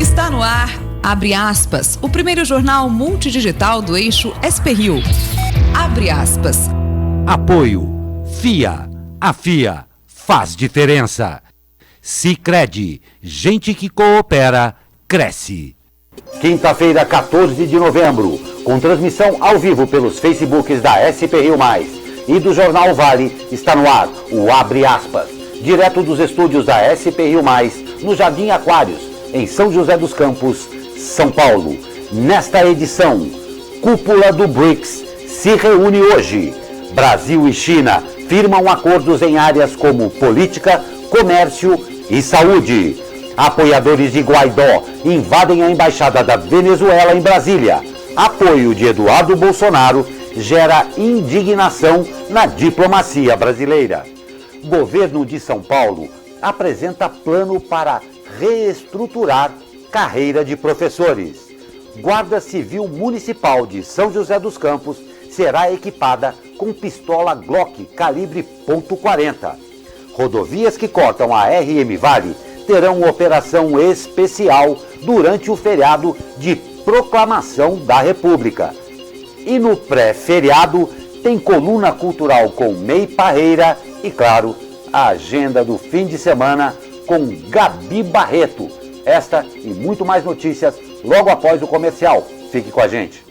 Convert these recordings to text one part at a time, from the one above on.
Está no ar, abre aspas, o primeiro jornal multidigital do eixo SP-Rio. Abre aspas. Apoio. FIA. A FIA faz diferença. Sicredi. Gente que coopera, cresce. Quinta-feira, 14 de novembro, com transmissão ao vivo pelos Facebooks da SP-Rio+, e do Jornal Vale, está no ar o Abre Aspas, direto dos estúdios da SP-Rio+, no Jardim Aquários, em São José dos Campos, São Paulo. Nesta edição, Cúpula do BRICS se reúne hoje. Brasil e China firmam acordos em áreas como política, comércio e saúde. Apoiadores de Guaidó invadem a embaixada da Venezuela em Brasília. Apoio de Eduardo Bolsonaro gera indignação na diplomacia brasileira. Governo de São Paulo apresenta plano para reestruturar carreira de professores. Guarda Civil Municipal de São José dos Campos será equipada com pistola Glock calibre .40. Rodovias que cortam a RM Vale terão operação especial durante o feriado de Proclamação da República. E no pré-feriado tem coluna cultural com May Parreira e, claro, a agenda do fim de semana com Gabi Barreto. Esta e muito mais notícias logo após o comercial. Fique com a gente.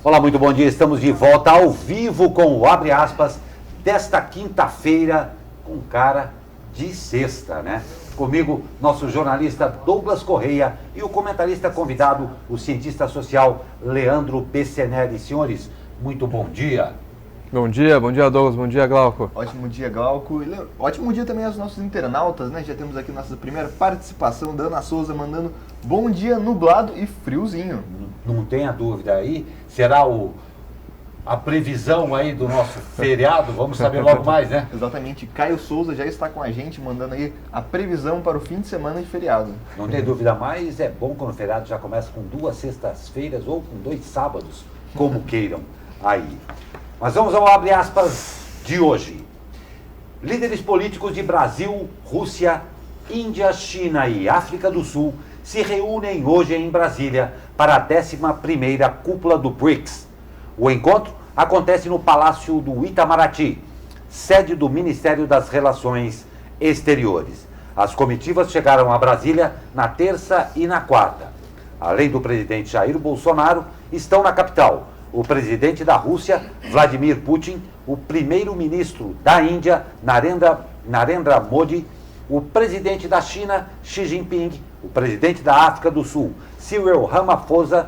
Olá, muito bom dia. Estamos de volta ao vivo com o Abre Aspas desta quinta-feira com cara de sexta, né? Comigo, nosso jornalista Douglas Correia e o comentarista convidado, o cientista social Leandro Bessenelli. Senhores, muito bom dia. Bom dia Douglas, bom dia Glauco. Ótimo dia, Glauco. E ótimo dia também aos nossos internautas, né? Já temos aqui nossa primeira participação da Ana Souza mandando bom dia nublado e friozinho. Não tenha dúvida aí, será a previsão aí do nosso feriado, vamos saber logo mais, né? Exatamente, Caio Souza já está com a gente mandando aí a previsão para o fim de semana de feriado. Não tem dúvida mais, é bom quando o feriado já começa com 2 sextas-feiras ou com 2 sábados, como queiram aí. Mas vamos ao Abre Aspas de hoje. Líderes políticos de Brasil, Rússia, Índia, China e África do Sul se reúnem hoje em Brasília para a 11ª Cúpula do BRICS. O encontro acontece no Palácio do Itamaraty, sede do Ministério das Relações Exteriores. As comitivas chegaram a Brasília na terça e na quarta. Além do presidente Jair Bolsonaro, estão na capital o presidente da Rússia, Vladimir Putin, o primeiro-ministro da Índia, Narendra Modi, o presidente da China, Xi Jinping, o presidente da África do Sul, Cyril Ramaphosa.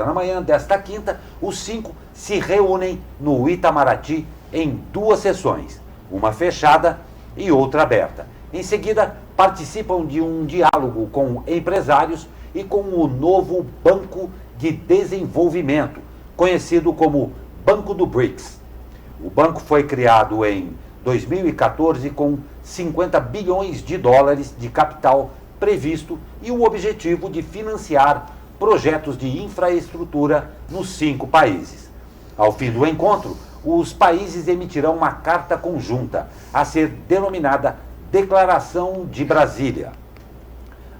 Na manhã desta quinta, os 5 se reúnem no Itamaraty em 2 sessões, uma fechada e outra aberta. Em seguida, participam de um diálogo com empresários e com o novo Banco de Desenvolvimento, conhecido como Banco do BRICS. O banco foi criado em 2014 com 50 bilhões de dólares de capital previsto e o objetivo de financiar projetos de infraestrutura nos 5 países. Ao fim do encontro, os países emitirão uma carta conjunta, a ser denominada Declaração de Brasília.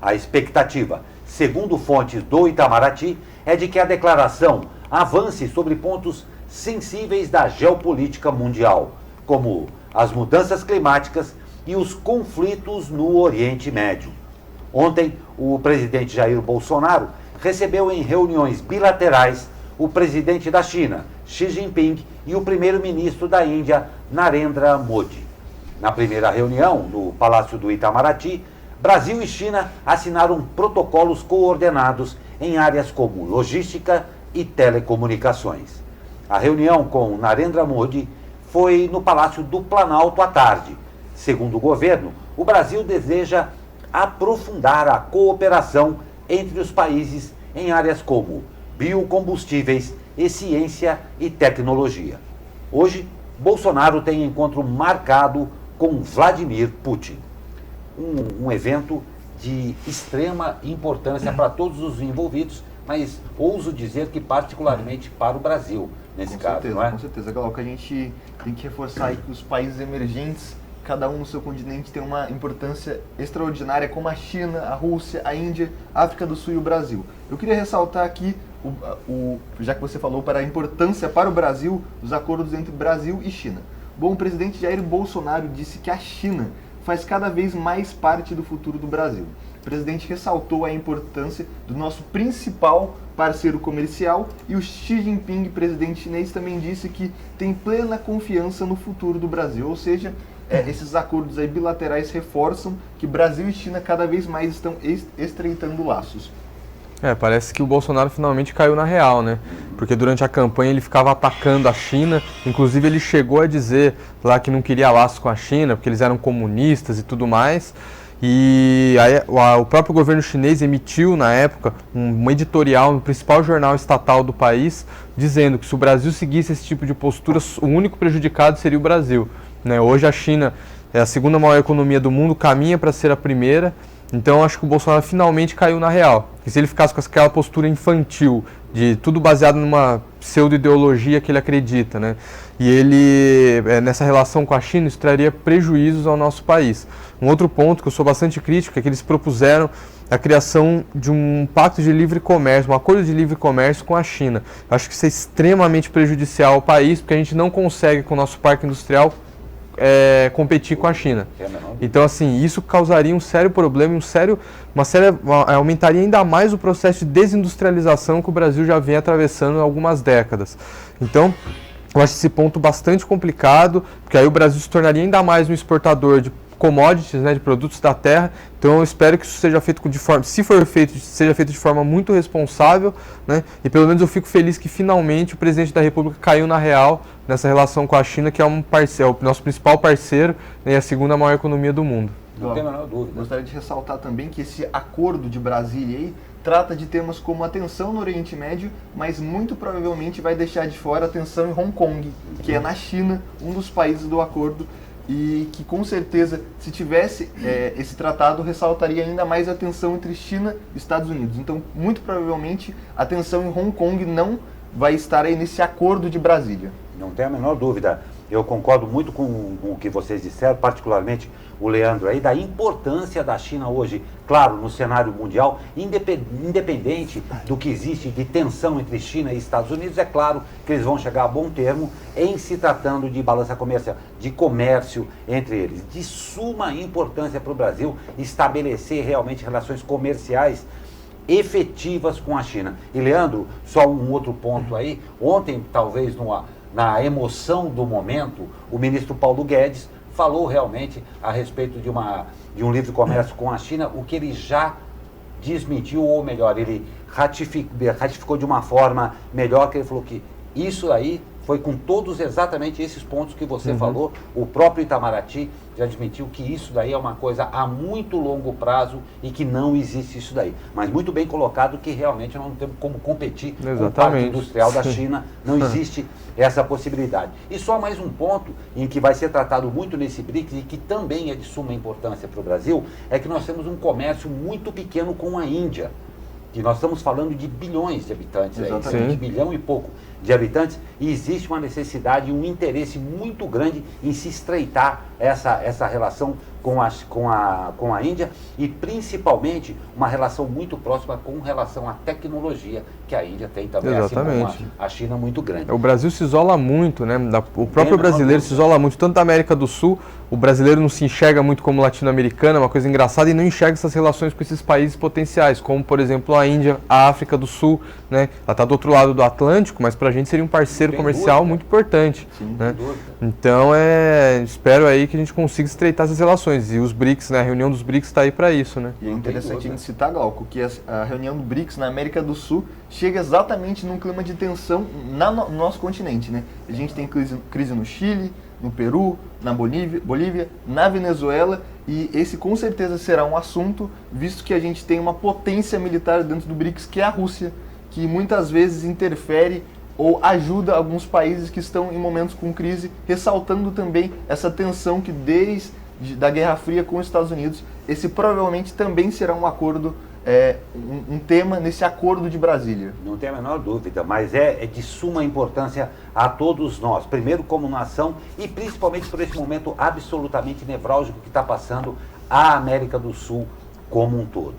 A expectativa, segundo fontes do Itamaraty, é de que a declaração avance sobre pontos sensíveis da geopolítica mundial, como as mudanças climáticas e os conflitos no Oriente Médio. Ontem, o presidente Jair Bolsonaro recebeu em reuniões bilaterais o presidente da China, Xi Jinping, e o primeiro-ministro da Índia, Narendra Modi. Na primeira reunião, no Palácio do Itamaraty, Brasil e China assinaram protocolos coordenados em áreas como logística e telecomunicações. A reunião com Narendra Modi foi no Palácio do Planalto à tarde. Segundo o governo, o Brasil deseja aprofundar a cooperação entre os países em áreas como biocombustíveis e ciência e tecnologia. Hoje, Bolsonaro tem encontro marcado com Vladimir Putin. Um evento de extrema importância para todos os envolvidos, mas ouso dizer que particularmente para o Brasil, nesse caso, não é? Com certeza, Glauco, a gente tem que reforçar aí que os países emergentes, cada um no seu continente, tem uma importância extraordinária, como a China, a Rússia, a Índia, a África do Sul e o Brasil. Eu queria ressaltar aqui, já que você falou para a importância para o Brasil dos acordos entre Brasil e China. Bom, o presidente Jair Bolsonaro disse que a China faz cada vez mais parte do futuro do Brasil. O presidente ressaltou a importância do nosso principal parceiro comercial e o Xi Jinping, presidente chinês, também disse que tem plena confiança no futuro do Brasil. Ou seja, esses acordos aí bilaterais reforçam que Brasil e China cada vez mais estão estreitando laços. Parece que o Bolsonaro finalmente caiu na real, né? Porque durante a campanha ele ficava atacando a China, inclusive ele chegou a dizer lá que não queria laços com a China, porque eles eram comunistas e tudo mais. E aí, o próprio governo chinês emitiu, na época, um editorial no principal jornal estatal do país, dizendo que se o Brasil seguisse esse tipo de postura, o único prejudicado seria o Brasil, né? Hoje a China é a segunda maior economia do mundo, caminha para ser a primeira. Então acho que o Bolsonaro finalmente caiu na real. E se ele ficasse com aquela postura infantil, de tudo baseado numa pseudo-ideologia que ele acredita, né? E ele, nessa relação com a China, isso traria prejuízos ao nosso país. Um outro ponto que eu sou bastante crítico é que eles propuseram a criação de um pacto de livre comércio, um acordo de livre comércio com a China. Eu acho que isso é extremamente prejudicial ao país, porque a gente não consegue, com o nosso parque industrial, competir com a China. Então, assim, isso causaria um sério problema, aumentaria ainda mais o processo de desindustrialização que o Brasil já vem atravessando há algumas décadas. Então, eu acho esse ponto bastante complicado, porque aí o Brasil se tornaria ainda mais um exportador de commodities, né, de produtos da terra. Então eu espero que isso seja feito se for feito, seja feito de forma muito responsável, né? E pelo menos eu fico feliz que finalmente o presidente da República caiu na real nessa relação com a China, que é o nosso principal parceiro, né, e a segunda maior economia do mundo. Não tem a menor dúvida. Gostaria de ressaltar também que esse acordo de Brasília aí trata de temas como a tensão no Oriente Médio, mas muito provavelmente vai deixar de fora a tensão em Hong Kong, que é na China, um dos países do acordo, e que com certeza, se tivesse esse tratado, ressaltaria ainda mais a tensão entre China e Estados Unidos. Então, muito provavelmente, a tensão em Hong Kong não vai estar aí nesse acordo de Brasília. Não tem a menor dúvida. Eu concordo muito com o que vocês disseram, particularmente o Leandro aí, da importância da China hoje, claro, no cenário mundial, independente do que existe de tensão entre China e Estados Unidos, é claro que eles vão chegar a bom termo em se tratando de balança comercial, de comércio entre eles. De suma importância para o Brasil estabelecer realmente relações comerciais efetivas com a China. E Leandro, só um outro ponto aí, ontem talvez na emoção do momento, o ministro Paulo Guedes falou realmente a respeito de um livre comércio com a China, o que ele já desmentiu, ou melhor, ele ratificou de uma forma melhor, que ele falou que isso aí foi com todos exatamente esses pontos que você falou. O próprio Itamaraty já admitiu que isso daí é uma coisa a muito longo prazo e que não existe isso daí. Mas muito bem colocado que realmente não temos como competir com o parque industrial da China, não existe essa possibilidade. E só mais um ponto em que vai ser tratado muito nesse BRICS e que também é de suma importância para o Brasil, é que nós temos um comércio muito pequeno com a Índia. Que nós estamos falando de bilhões de habitantes, de bilhão e pouco de habitantes, e existe uma necessidade e um interesse muito grande em se estreitar essa relação com a Índia, e principalmente uma relação muito próxima com relação à tecnologia, que a Índia tem também, assim como a China, muito grande. O Brasil se isola muito, né? O próprio brasileiro se isola muito, tanto da América do Sul, o brasileiro não se enxerga muito como latino-americano, é uma coisa engraçada, e não enxerga essas relações com esses países potenciais, como por exemplo a Índia, a África do Sul, né? Ela está do outro lado do Atlântico, mas para a gente seria um parceiro comercial muito importante. Sim, né? Então espero aí que a gente consiga estreitar essas relações, e os BRICS, né? A reunião dos BRICS está aí para isso, né? E é interessante a gente citar, Glauco, que a reunião do BRICS na América do Sul chega exatamente num clima de tensão no nosso continente, né? A gente tem crise no Chile, no Peru, na Bolívia, na Venezuela, e esse com certeza será um assunto, visto que a gente tem uma potência militar dentro do BRICS, que é a Rússia, que muitas vezes interfere ou ajuda alguns países que estão em momentos com crise, ressaltando também essa tensão que desde da Guerra Fria com os Estados Unidos esse provavelmente também será um acordo, um tema nesse acordo de Brasília. Não tem a menor dúvida, mas é de suma importância a todos nós. Primeiro como nação e principalmente por esse momento absolutamente nevrálgico que está passando a América do Sul como um todo.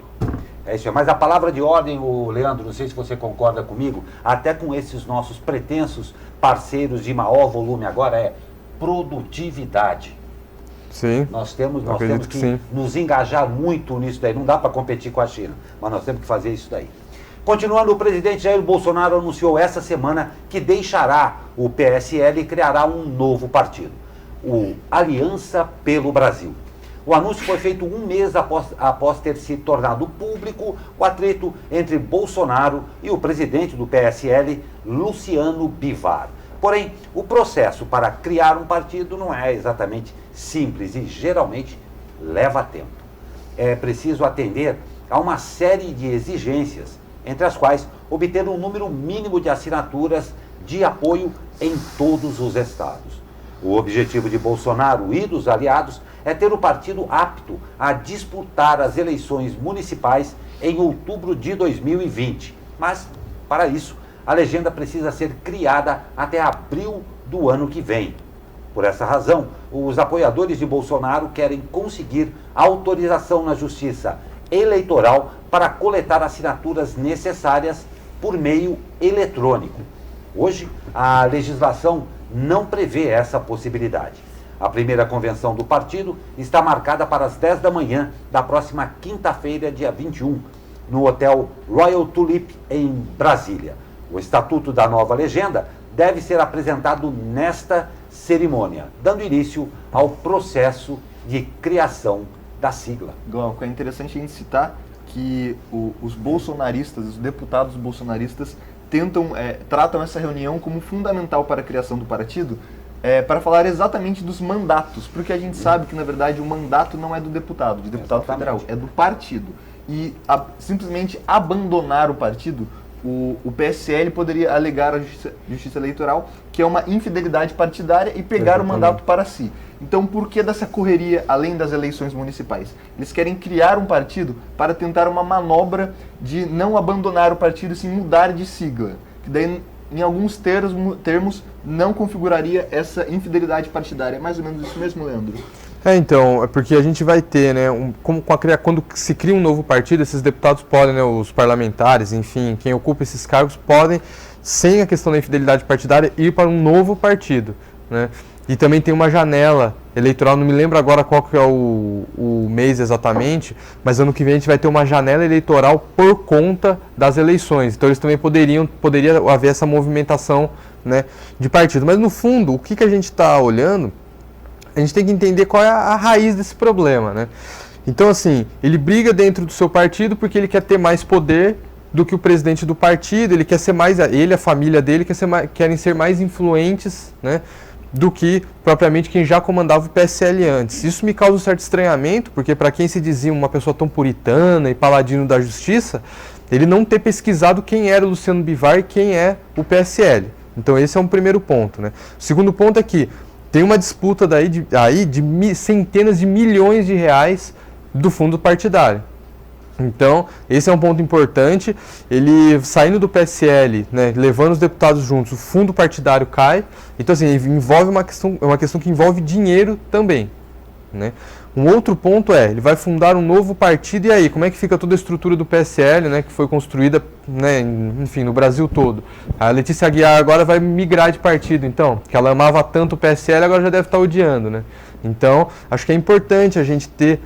É isso aí. Mas a palavra de ordem, Leandro, não sei se você concorda comigo, até com esses nossos pretensos parceiros de maior volume agora, é produtividade. Sim, Nós temos que sim. nos engajar muito nisso daí. Não dá para competir com a China, mas nós temos que fazer isso daí. Continuando, o presidente Jair Bolsonaro anunciou essa semana que deixará o PSL e criará um novo partido, o Aliança pelo Brasil. O anúncio foi feito um mês após ter se tornado público o atrito entre Bolsonaro e o presidente do PSL, Luciano Bivar. Porém, o processo para criar um partido não é exatamente simples e geralmente leva tempo. É preciso atender a uma série de exigências, entre as quais obter um número mínimo de assinaturas de apoio em todos os estados. O objetivo de Bolsonaro e dos aliados é ter o partido apto a disputar as eleições municipais em outubro de 2020. Mas, para isso, a legenda precisa ser criada até abril do ano que vem. Por essa razão, os apoiadores de Bolsonaro querem conseguir autorização na Justiça Eleitoral para coletar assinaturas necessárias por meio eletrônico. Hoje, a legislação não prevê essa possibilidade. A primeira convenção do partido está marcada para as 10 da manhã da próxima quinta-feira, dia 21, no Hotel Royal Tulip, em Brasília. O estatuto da nova legenda deve ser apresentado nesta cerimônia, dando início ao processo de criação da sigla. Glauco, é interessante a gente citar que os bolsonaristas, os deputados bolsonaristas, tratam essa reunião como fundamental para a criação do partido, para falar exatamente dos mandatos, porque a gente sabe que, na verdade, o mandato não é do deputado federal, é do partido. E simplesmente abandonar o partido, o PSL poderia alegar à Justiça Eleitoral que é uma infidelidade partidária e pegar o mandato para si. Então, por que dessa correria além das eleições municipais? Eles querem criar um partido para tentar uma manobra de não abandonar o partido e sim mudar de sigla. Que daí, em alguns termos, não configuraria essa infidelidade partidária. É mais ou menos isso mesmo, Leandro? Então, é porque a gente vai ter, né, quando se cria um novo partido, esses deputados podem, né, os parlamentares, enfim, quem ocupa esses cargos, podem, sem a questão da infidelidade partidária, ir para um novo partido, né? E também tem uma janela eleitoral, não me lembro agora qual que é o mês exatamente, mas ano que vem a gente vai ter uma janela eleitoral por conta das eleições. Então eles também poderia haver essa movimentação, né, de partido. Mas no fundo, o que a gente está olhando, a gente tem que entender qual é a raiz desse problema, né? Então, assim, ele briga dentro do seu partido porque ele quer ter mais poder do que o presidente do partido, ele quer ser mais, ele e a família dele querem ser mais influentes, né, do que propriamente quem já comandava o PSL antes. Isso me causa um certo estranhamento, porque para quem se dizia uma pessoa tão puritana e paladino da justiça, ele não ter pesquisado quem era o Luciano Bivar e quem é o PSL. Então esse é um primeiro ponto, né? O segundo ponto é que tem uma disputa de centenas de milhões de reais do fundo partidário. Então, esse é um ponto importante. Ele saindo do PSL, né, levando os deputados juntos, o fundo partidário cai. Então, assim, envolve uma questão que envolve dinheiro também, né? Um outro ponto ele vai fundar um novo partido, e aí, como é que fica toda a estrutura do PSL, né, que foi construída, né, enfim, no Brasil todo? A Letícia Aguiar agora vai migrar de partido, então, que ela amava tanto o PSL, agora já deve estar odiando, né? Então, acho que é importante a gente ter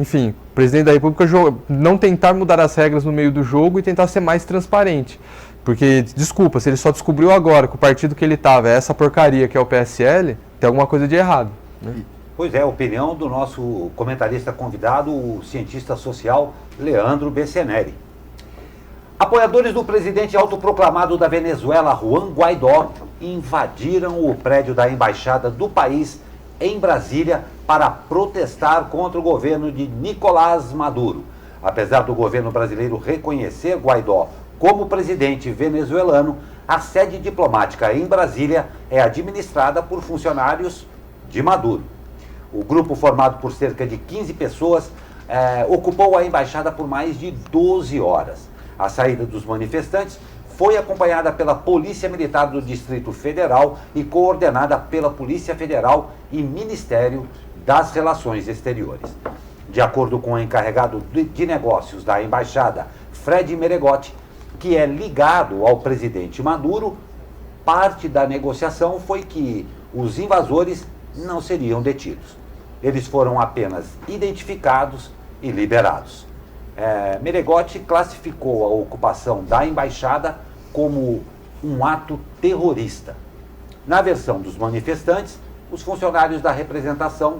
enfim, o presidente da República não tentar mudar as regras no meio do jogo e tentar ser mais transparente. Porque, desculpa, se ele só descobriu agora que o partido que ele estava é essa porcaria que é o PSL, tem alguma coisa de errado, né? Pois é, a opinião do nosso comentarista convidado, o cientista social Leandro Beceneri. Apoiadores do presidente autoproclamado da Venezuela, Juan Guaidó, invadiram o prédio da embaixada do país em Brasília para protestar contra o governo de Nicolás Maduro. Apesar do governo brasileiro reconhecer Guaidó como presidente venezuelano, a sede diplomática em Brasília é administrada por funcionários de Maduro. O grupo, formado por cerca de 15 pessoas, ocupou a embaixada por mais de 12 horas. A saída dos manifestantes foi acompanhada pela Polícia Militar do Distrito Federal e coordenada pela Polícia Federal e Ministério das Relações Exteriores. De acordo com o encarregado de negócios da embaixada, Fred Meregotti, que é ligado ao presidente Maduro, parte da negociação foi que os invasores não seriam detidos. Eles foram apenas identificados e liberados. Meregotti classificou a ocupação da embaixada como um ato terrorista. Na versão dos manifestantes, os funcionários da representação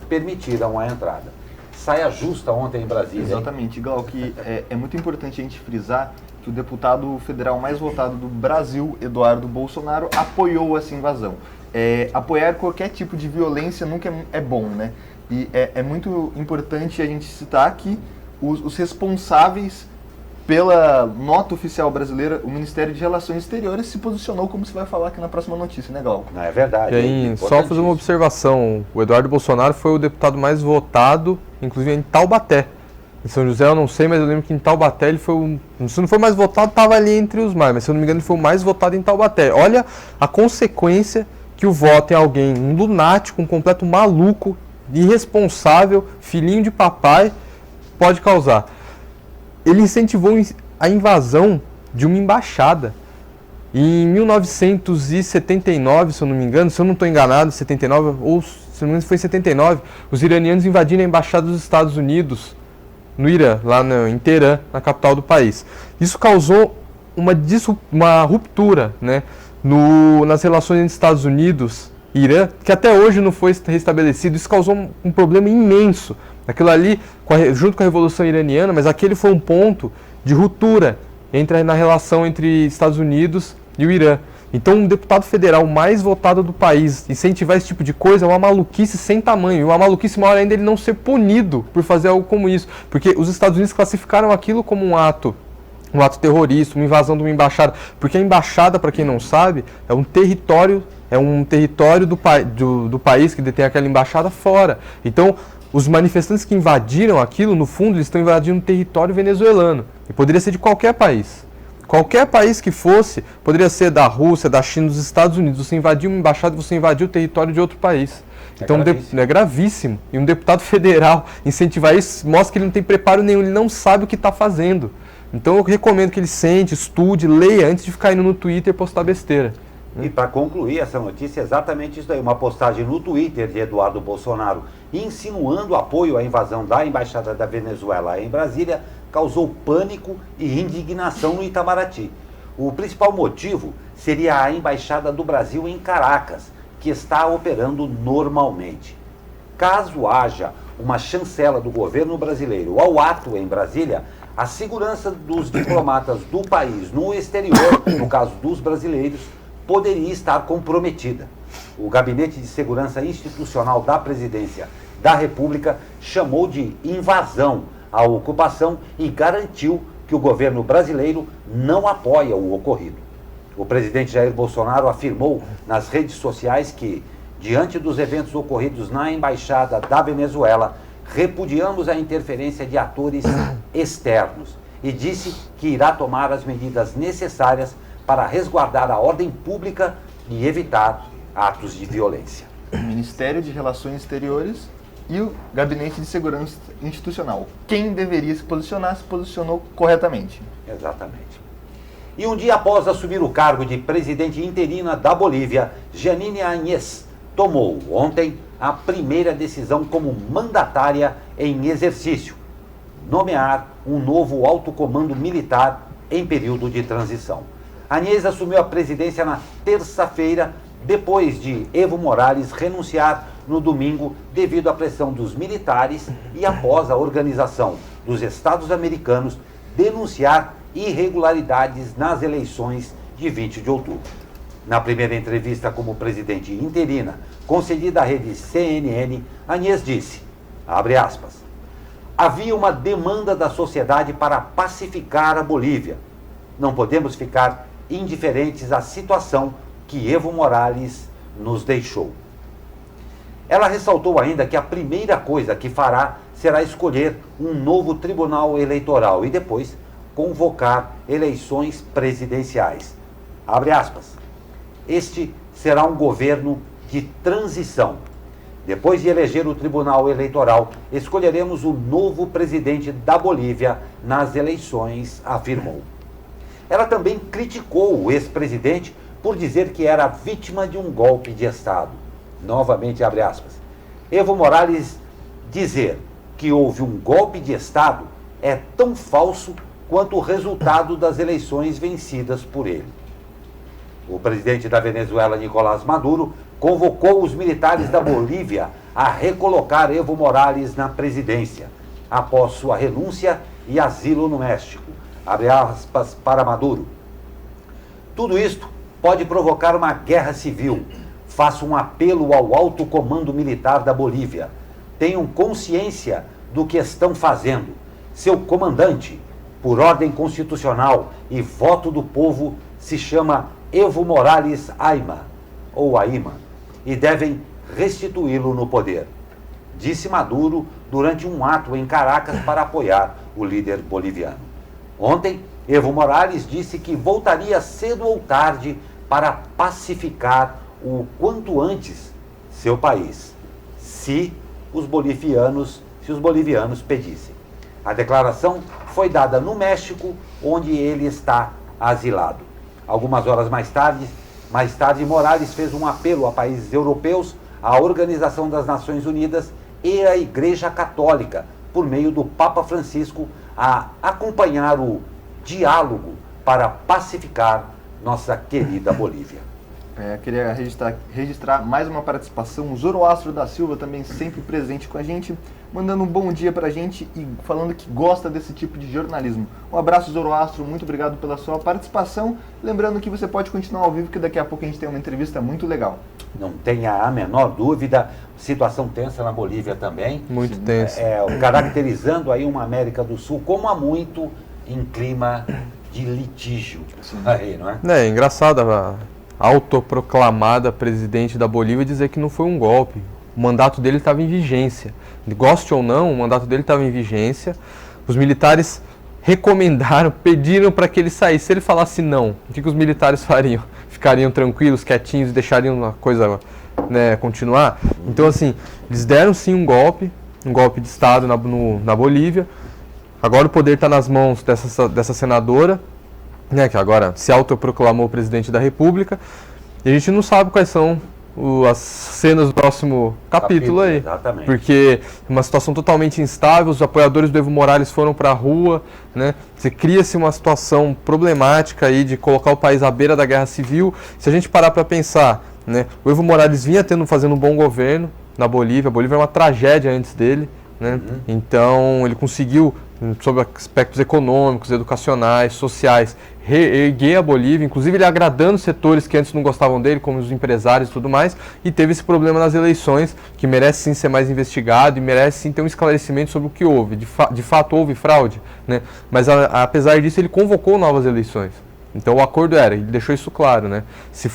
permitiram a entrada. Saia justa ontem em Brasília. Exatamente, Glau, que é muito importante a gente frisar que o deputado federal mais votado do Brasil, Eduardo Bolsonaro, apoiou essa invasão. Apoiar qualquer tipo de violência nunca é bom, né? E é muito importante a gente citar que os responsáveis pela nota oficial brasileira, o Ministério de Relações Exteriores se posicionou, como você vai falar aqui na próxima notícia, né, Glauco? Não, é verdade. E aí, só fazer uma observação, o Eduardo Bolsonaro foi o deputado mais votado, inclusive em Taubaté. Em São José eu não sei, mas eu lembro que em Taubaté ele foi se não foi mais votado, estava ali entre os mais, mas se eu não me engano ele foi o mais votado em Taubaté. Olha a consequência que o voto em alguém, um lunático, um completo maluco, irresponsável, filhinho de papai, pode causar. Ele incentivou a invasão de uma embaixada. Em 1979, se eu não me engano, se eu não estou enganado, 79, ou se não me engano foi 79, os iranianos invadiram a embaixada dos Estados Unidos no Irã, lá em Teherã, na capital do país. Isso causou uma ruptura, né, nas relações entre Estados Unidos e Irã, que até hoje não foi restabelecido. Isso causou um problema imenso. Aquilo ali, junto com a Revolução Iraniana, mas aquele foi um ponto de ruptura na relação entre Estados Unidos e o Irã. Então, um deputado federal mais votado do país incentivar esse tipo de coisa é uma maluquice sem tamanho. E uma maluquice maior ainda ele não ser punido por fazer algo como isso. Porque os Estados Unidos classificaram aquilo como um ato terrorista, uma invasão de uma embaixada. Porque a embaixada, para quem não sabe, é um território do país que detém aquela embaixada fora. Então, os manifestantes que invadiram aquilo, no fundo, eles estão invadindo um território venezuelano. E poderia ser de qualquer país. Qualquer país que fosse, poderia ser da Rússia, da China, dos Estados Unidos. Você invadiu uma embaixada, você invadiu o território de outro país. Então é gravíssimo. E um deputado federal incentivar isso mostra que ele não tem preparo nenhum, ele não sabe o que está fazendo. Então eu recomendo que ele sente, estude, leia antes de ficar indo no Twitter e postar besteira. E para concluir essa notícia, é exatamente isso daí, uma postagem no Twitter de Eduardo Bolsonaro insinuando apoio à invasão da Embaixada da Venezuela em Brasília causou pânico e indignação no Itamaraty. O principal motivo seria a Embaixada do Brasil em Caracas, que está operando normalmente. Caso haja uma chancela do governo brasileiro ao ato em Brasília, a segurança dos diplomatas do país no exterior, no caso dos brasileiros, poderia estar comprometida. O Gabinete de Segurança Institucional da Presidência da República chamou de invasão a ocupação e garantiu que o governo brasileiro não apoia o ocorrido. O presidente Jair Bolsonaro afirmou nas redes sociais que, diante dos eventos ocorridos na Embaixada da Venezuela, repudiamos a interferência de atores externos e disse que irá tomar as medidas necessárias para resguardar a ordem pública e evitar atos de violência. O Ministério de Relações Exteriores e o Gabinete de Segurança Institucional. Quem deveria se posicionar, se posicionou corretamente. Exatamente. E um dia após assumir o cargo de presidente interina da Bolívia, Jeanine Áñez tomou ontem a primeira decisão como mandatária em exercício: nomear um novo alto comando militar em período de transição. Áñez assumiu a presidência na terça-feira, depois de Evo Morales renunciar no domingo devido à pressão dos militares e após a Organização dos Estados Americanos denunciar irregularidades nas eleições de 20 de outubro. Na primeira entrevista como presidente interina, concedida à rede CNN, Áñez disse, abre aspas, havia uma demanda da sociedade para pacificar a Bolívia. Não podemos ficar indiferentes à situação que Evo Morales nos deixou. Ela ressaltou ainda que a primeira coisa que fará será escolher um novo tribunal eleitoral e depois convocar eleições presidenciais. Abre aspas. Este será um governo de transição. Depois de eleger o Tribunal Eleitoral, escolheremos o novo presidente da Bolívia nas eleições, afirmou. Ela também criticou o ex-presidente por dizer que era vítima de um golpe de Estado. Novamente, abre aspas. Evo Morales dizer que houve um golpe de Estado é tão falso quanto o resultado das eleições vencidas por ele. O presidente da Venezuela, Nicolás Maduro, convocou os militares da Bolívia a recolocar Evo Morales na presidência, após sua renúncia e asilo no México. Abre aspas para Maduro. Tudo isto pode provocar uma guerra civil. Faço um apelo ao alto comando militar da Bolívia. Tenham consciência do que estão fazendo. Seu comandante, por ordem constitucional e voto do povo, se chama Evo Morales Aima, ou Aima, e devem restituí-lo no poder, disse Maduro durante um ato em Caracas para apoiar o líder boliviano. Ontem, Evo Morales disse que voltaria cedo ou tarde para pacificar o quanto antes seu país, se os bolivianos pedissem. A declaração foi dada no México, onde ele está asilado. Algumas horas mais tarde, Morales fez um apelo a países europeus, à Organização das Nações Unidas e à Igreja Católica, por meio do Papa Francisco, a acompanhar o diálogo para pacificar nossa querida Bolívia. Queria registrar mais uma participação, o Zoroastro da Silva também sempre presente com a gente, mandando um bom dia pra gente e falando que gosta desse tipo de jornalismo. Um abraço, Zoroastro, muito obrigado pela sua participação. Lembrando que você pode continuar ao vivo, que daqui a pouco a gente tem uma entrevista muito legal. Não tenha a menor dúvida, situação tensa na Bolívia também. Muito tensa. Caracterizando aí uma América do Sul, como há muito, em clima de litígio. Aí, não é? É engraçado a autoproclamada presidente da Bolívia dizer que não foi um golpe. O mandato dele estava em vigência. Goste ou não, o mandato dele estava em vigência. Os militares recomendaram, pediram para que ele saísse. Se ele falasse não, o que os militares fariam? Ficariam tranquilos, quietinhos e deixariam a coisa, né, continuar? Então, assim, eles deram sim um golpe de Estado na Bolívia. Agora o poder está nas mãos dessa senadora, né, que agora se autoproclamou presidente da República, e a gente não sabe quais são as cenas do próximo capítulo aí. Exatamente. Porque é uma situação totalmente instável, os apoiadores do Evo Morales foram para a rua, né? Você cria-se uma situação problemática aí de colocar o país à beira da guerra civil. Se a gente parar para pensar, né, o Evo Morales vinha fazendo um bom governo na Bolívia, a Bolívia é uma tragédia antes dele, né? Então ele conseguiu, sobre aspectos econômicos, educacionais, sociais, reerguer a Bolívia, inclusive ele agradando setores que antes não gostavam dele, como os empresários e tudo mais, e teve esse problema nas eleições, que merece sim ser mais investigado e merece sim ter um esclarecimento sobre o que houve. De fato houve fraude, né? Mas apesar disso ele convocou novas eleições. Então o acordo era, ele deixou isso claro, né? Se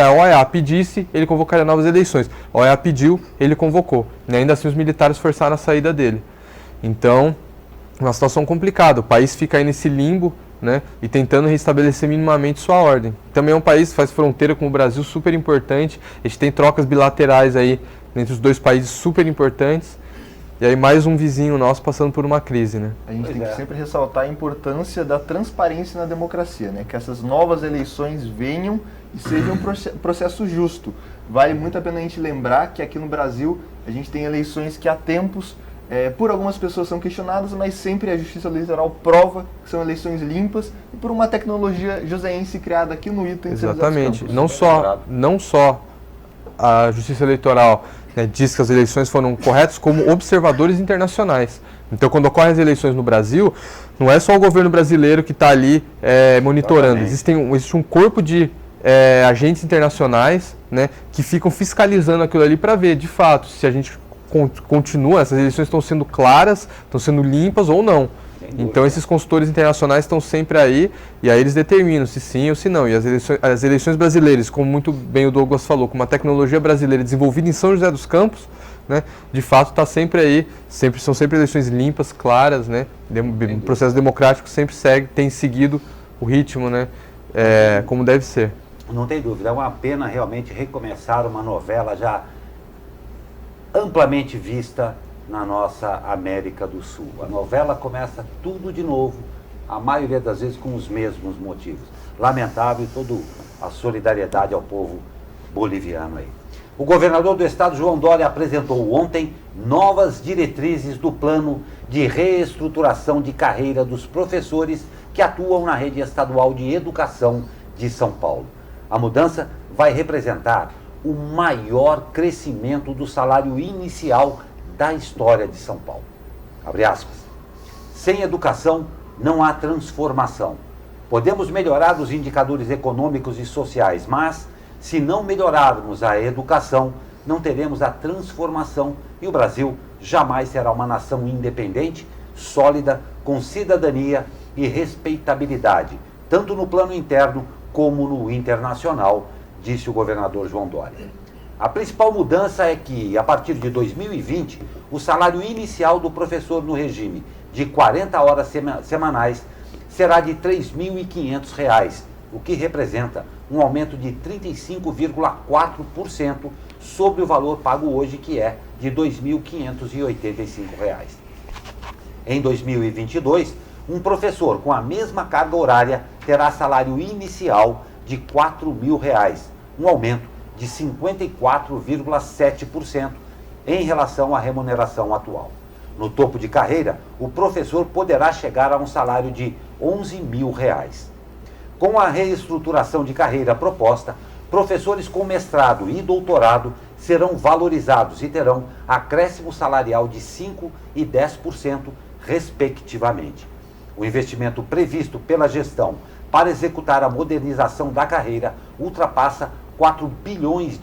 a OEA pedisse, ele convocaria novas eleições. A OEA pediu, ele convocou. E ainda assim os militares forçaram a saída dele. Então, uma situação complicada. O país fica aí nesse limbo, né? E tentando restabelecer minimamente sua ordem. Também é um país que faz fronteira com o Brasil, super importante. A gente tem trocas bilaterais aí entre os dois países super importantes. E aí mais um vizinho nosso passando por uma crise, né? A gente tem que sempre ressaltar a importância da transparência na democracia, né? Que essas novas eleições venham e sejam um processo justo. Vale muito a pena a gente lembrar que aqui no Brasil a gente tem eleições que há tempos, por algumas pessoas são questionadas, mas sempre a Justiça Eleitoral prova que são eleições limpas e por uma tecnologia joseense criada aqui no Ita. Exatamente. Não só a Justiça Eleitoral diz que as eleições foram corretas, como observadores internacionais. Então, quando ocorrem as eleições no Brasil, não é só o governo brasileiro que está ali monitorando. Existe um corpo de agentes internacionais, né, que ficam fiscalizando aquilo ali para ver, de fato, se a gente continua, essas eleições estão sendo claras, estão sendo limpas ou não. Então esses consultores internacionais estão sempre aí, e aí eles determinam se sim ou se não. E as eleições brasileiras, como muito bem o Douglas falou, com uma tecnologia brasileira desenvolvida em São José dos Campos, né, de fato está sempre aí, são sempre eleições limpas, claras, né, o processo democrático sempre tem seguido o ritmo, né, como deve ser. Não tem dúvida, é uma pena realmente recomeçar uma novela já amplamente vista na nossa América do Sul. A novela começa tudo de novo, a maioria das vezes com os mesmos motivos. Lamentável toda a solidariedade ao povo boliviano aí. O governador do estado, João Dória, apresentou ontem novas diretrizes do plano de reestruturação de carreira dos professores que atuam na rede estadual de educação de São Paulo. A mudança vai representar o maior crescimento do salário inicial da história de São Paulo. Abre aspas. Sem educação não há transformação. Podemos melhorar os indicadores econômicos e sociais, mas se não melhorarmos a educação, não teremos a transformação e o Brasil jamais será uma nação independente, sólida, com cidadania e respeitabilidade, tanto no plano interno como no internacional, disse o governador João Dória. A principal mudança é que, a partir de 2020, o salário inicial do professor no regime de 40 horas semanais será de R$ 3.500, o que representa um aumento de 35,4% sobre o valor pago hoje, que é de R$ 2.585. Em 2022, um professor com a mesma carga horária terá salário inicial de R$ 4.000, um aumento de 54,7% em relação à remuneração atual. No topo de carreira, o professor poderá chegar a um salário de R$ 11.000. Com a reestruturação de carreira proposta, professores com mestrado e doutorado serão valorizados e terão acréscimo salarial de 5% e 10%, respectivamente. O investimento previsto pela gestão para executar a modernização da carreira ultrapassa R$ 4 bilhões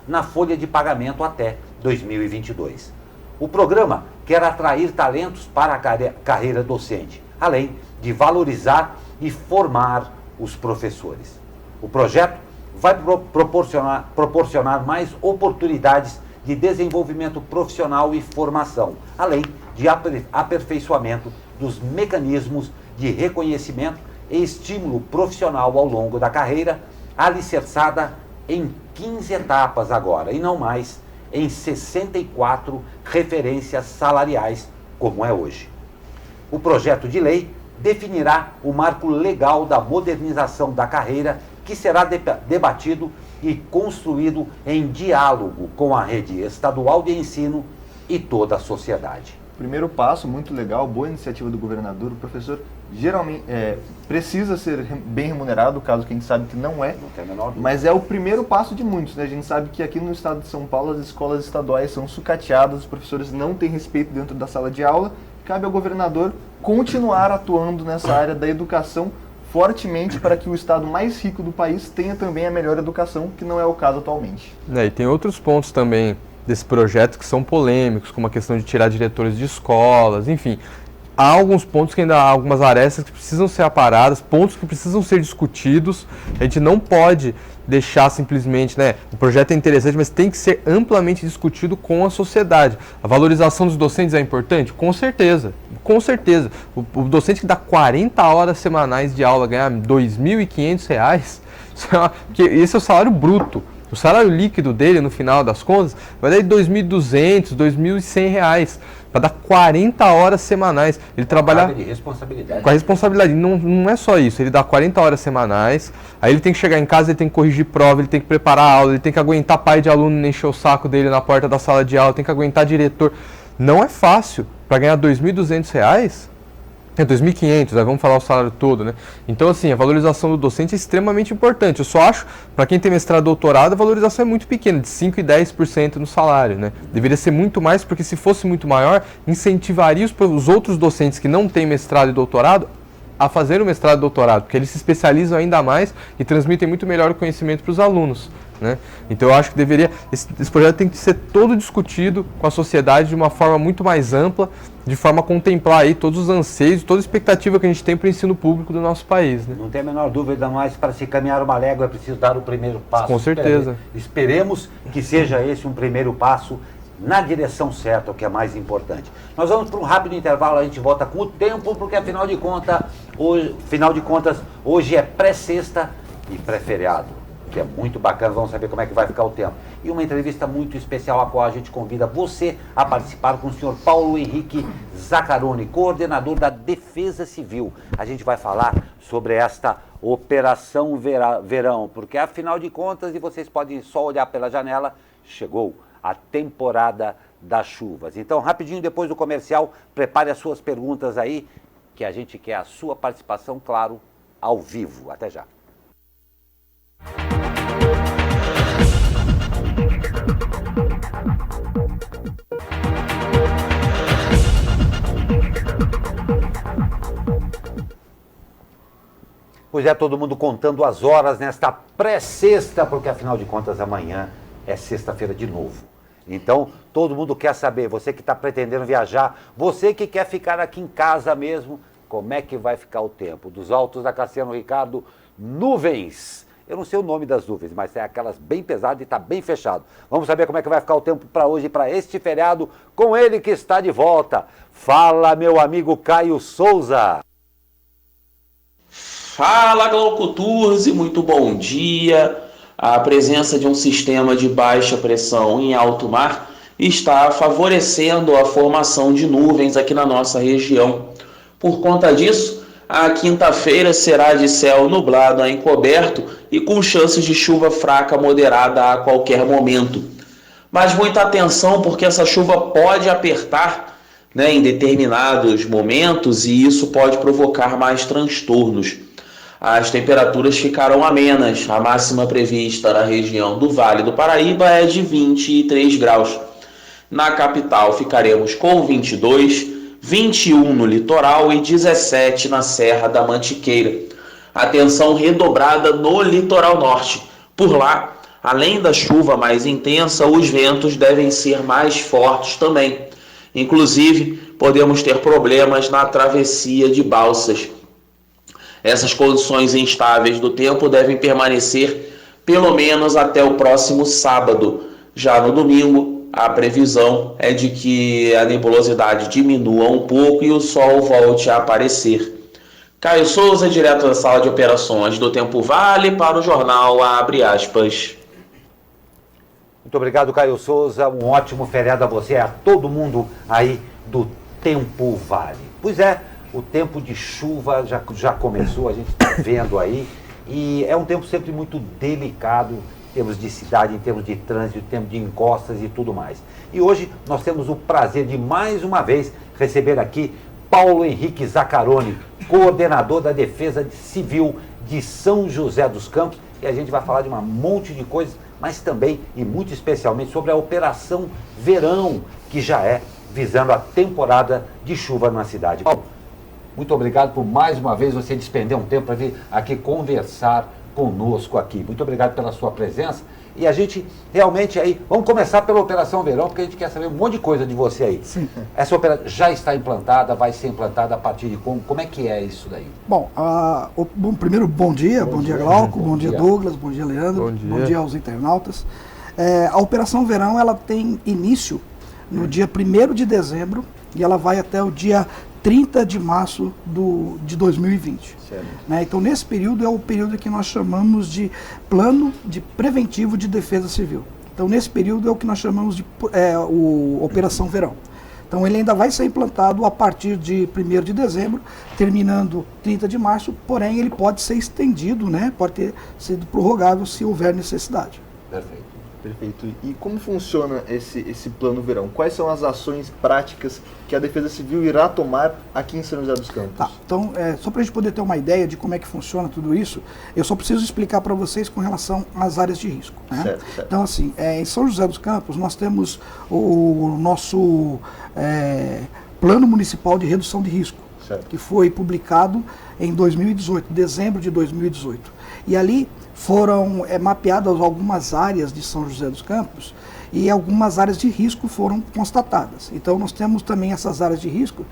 na folha de pagamento até 2022. O programa quer atrair talentos para a carreira docente, além de valorizar e formar os professores. O projeto vai proporcionar mais oportunidades de desenvolvimento profissional e formação, além de aperfeiçoamento dos mecanismos de reconhecimento e estímulo profissional ao longo da carreira, alicerçada em 15 etapas agora, e não mais em 64 referências salariais, como é hoje. O projeto de lei definirá o marco legal da modernização da carreira, que será debatido e construído em diálogo com a rede estadual de ensino e toda a sociedade. Primeiro passo, muito legal, boa iniciativa do governador. O professor geralmente precisa ser bem remunerado, caso que a gente sabe que não é, mas é o primeiro passo de muitos, né? A gente sabe que aqui no estado de São Paulo as escolas estaduais são sucateadas, os professores não têm respeito dentro da sala de aula. Cabe ao governador continuar atuando nessa área da educação fortemente para que o estado mais rico do país tenha também a melhor educação, que não é o caso atualmente. E tem outros pontos também desse projeto que são polêmicos, como a questão de tirar diretores de escolas, enfim. Há alguns pontos que ainda há algumas arestas que precisam ser aparadas, pontos que precisam ser discutidos. A gente não pode deixar simplesmente, né, o projeto é interessante, mas tem que ser amplamente discutido com a sociedade. A valorização dos docentes é importante? Com certeza, com certeza. O docente que dá 40 horas semanais de aula ganhar R$ 2.500, esse é o salário bruto. O salário líquido dele, no final das contas, vai dar R$ 2.200, R$ 2.100, para dar 40 horas semanais. Ele trabalha de responsabilidade. Com a responsabilidade. Não é só isso, ele dá 40 horas semanais, aí ele tem que chegar em casa, ele tem que corrigir prova, ele tem que preparar a aula, ele tem que aguentar pai de aluno encher o saco dele na porta da sala de aula, tem que aguentar diretor. Não é fácil. Para ganhar R$ 2.200, é 2.500, vamos falar o salário todo, né? Então, assim, a valorização do docente é extremamente importante. Eu só acho, para quem tem mestrado e doutorado, a valorização é muito pequena, de 5% e 10% no salário, né? Deveria ser muito mais, porque se fosse muito maior, incentivaria os outros docentes que não têm mestrado e doutorado a fazer o mestrado e doutorado, porque eles se especializam ainda mais e transmitem muito melhor o conhecimento para os alunos. né? Então eu acho que esse projeto tem que ser todo discutido com a sociedade de uma forma muito mais ampla, de forma a contemplar aí todos os anseios, toda a expectativa que a gente tem para o ensino público do nosso país, né? Não tem a menor dúvida, mas para se caminhar uma légua é preciso dar o primeiro passo. Com certeza. Esperemos que seja esse um primeiro passo na direção certa, o que é mais importante. Nós vamos para um rápido intervalo, a gente volta com o tempo, porque afinal de contas, hoje é pré-sexta e pré-feriado, que é muito bacana, vamos saber como é que vai ficar o tempo. E uma entrevista muito especial, a qual a gente convida você a participar com o senhor Paulo Henrique Zaccaroni, coordenador da Defesa Civil. A gente vai falar sobre esta Operação Verão, porque afinal de contas, e vocês podem só olhar pela janela, chegou a temporada das chuvas. Então, rapidinho, depois do comercial, prepare as suas perguntas aí, que a gente quer a sua participação, claro, ao vivo. Até já. Pois é, todo mundo contando as horas nesta pré-sexta, porque afinal de contas amanhã é sexta-feira de novo. Então, todo mundo quer saber, você que está pretendendo viajar, você que quer ficar aqui em casa mesmo, como é que vai ficar o tempo? Dos altos da Cassiano Ricardo, nuvens. Eu não sei o nome das nuvens, mas é aquelas bem pesadas e está bem fechado. Vamos saber como é que vai ficar o tempo para hoje, para este feriado, com ele que está de volta. Fala, meu amigo Caio Souza. Fala, Glauco Turzi, muito bom dia. A presença de um sistema de baixa pressão em alto mar está favorecendo a formação de nuvens aqui na nossa região. Por conta disso, a quinta-feira será de céu nublado a encoberto e com chances de chuva fraca moderada a qualquer momento. Mas muita atenção, porque essa chuva pode apertar, né, em determinados momentos, e isso pode provocar mais transtornos. As temperaturas ficarão amenas. A máxima prevista na região do Vale do Paraíba é de 23 graus. Na capital ficaremos com 22, 21 no litoral e 17 na Serra da Mantiqueira. Atenção redobrada no litoral norte. Por lá, além da chuva mais intensa, os ventos devem ser mais fortes também. Inclusive, podemos ter problemas na travessia de balsas. Essas condições instáveis do tempo devem permanecer pelo menos até o próximo sábado. Já no domingo, a previsão é de que a nebulosidade diminua um pouco e o sol volte a aparecer. Caio Souza, direto da sala de operações do Tempo Vale, para o jornal Abre Aspas. Muito obrigado, Caio Souza. Um ótimo feriado a você, a todo mundo aí do Tempo Vale. Pois é, o tempo de chuva já começou, a gente está vendo aí, e é um tempo sempre muito delicado em termos de cidade, em termos de trânsito, em termos de encostas e tudo mais. E hoje nós temos o prazer de, mais uma vez, receber aqui Paulo Henrique Zaccaroni, coordenador da Defesa Civil de São José dos Campos, e a gente vai falar de um monte de coisas, mas também, e muito especialmente, sobre a Operação Verão, que já é visando a temporada de chuva na cidade. Paulo, muito obrigado por mais uma vez você despender um tempo para vir aqui conversar conosco aqui. Muito obrigado pela sua presença. E a gente realmente aí, vamos começar pela Operação Verão, porque a gente quer saber um monte de coisa de você aí. Sim. Essa operação já está implantada, vai ser implantada a partir de como é que é isso daí? Bom, primeiro, bom dia Glauco, bom dia Douglas, bom dia Leandro, bom dia aos internautas. A Operação Verão, ela tem início no dia 1º de dezembro e ela vai até o dia 30 de março de 2020. Né? Então, nesse período é o período que nós chamamos de Plano de Preventivo de Defesa Civil. Então, nesse período é o que nós chamamos de Operação Verão. Então, ele ainda vai ser implantado a partir de 1º de dezembro, terminando 30 de março, porém ele pode ser estendido, né? Pode ter sido prorrogável se houver necessidade. Perfeito. Perfeito. E como funciona esse plano verão? Quais são as ações práticas que a Defesa Civil irá tomar aqui em São José dos Campos? Tá, então, só para a gente poder ter uma ideia de como é que funciona tudo isso, eu só preciso explicar para vocês com relação às áreas de risco. Né? Certo. Então, assim, em São José dos Campos, nós temos o nosso Plano Municipal de Redução de Risco. que foi publicado em 2018, dezembro de 2018. E ali foram mapeadas algumas áreas de São José dos Campos e algumas áreas de risco foram constatadas. Então nós temos também essas áreas de risco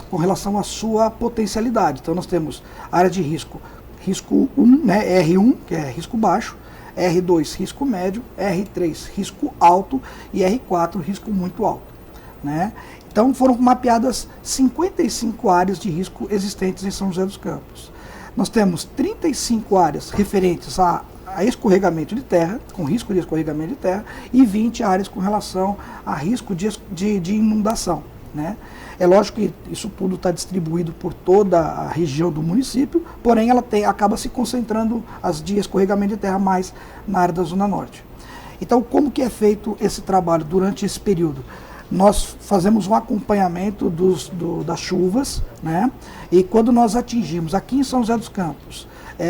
com relação à sua potencialidade. Então nós temos área de risco 1, né, R1, que é risco baixo, R2, risco médio, R3, risco alto e R4, risco muito alto, né? Então foram mapeadas 55 áreas de risco existentes em São José dos Campos. Nós temos 35 áreas referentes a escorregamento de terra, com risco de escorregamento de terra, e 20 áreas com relação a risco de inundação, né? É lógico que isso tudo está distribuído por toda a região do município, porém ela acaba se concentrando as de escorregamento de terra mais na área da Zona Norte. Então, como que é feito esse trabalho durante esse período? Nós fazemos um acompanhamento das chuvas, né? E quando nós atingimos aqui em São José dos Campos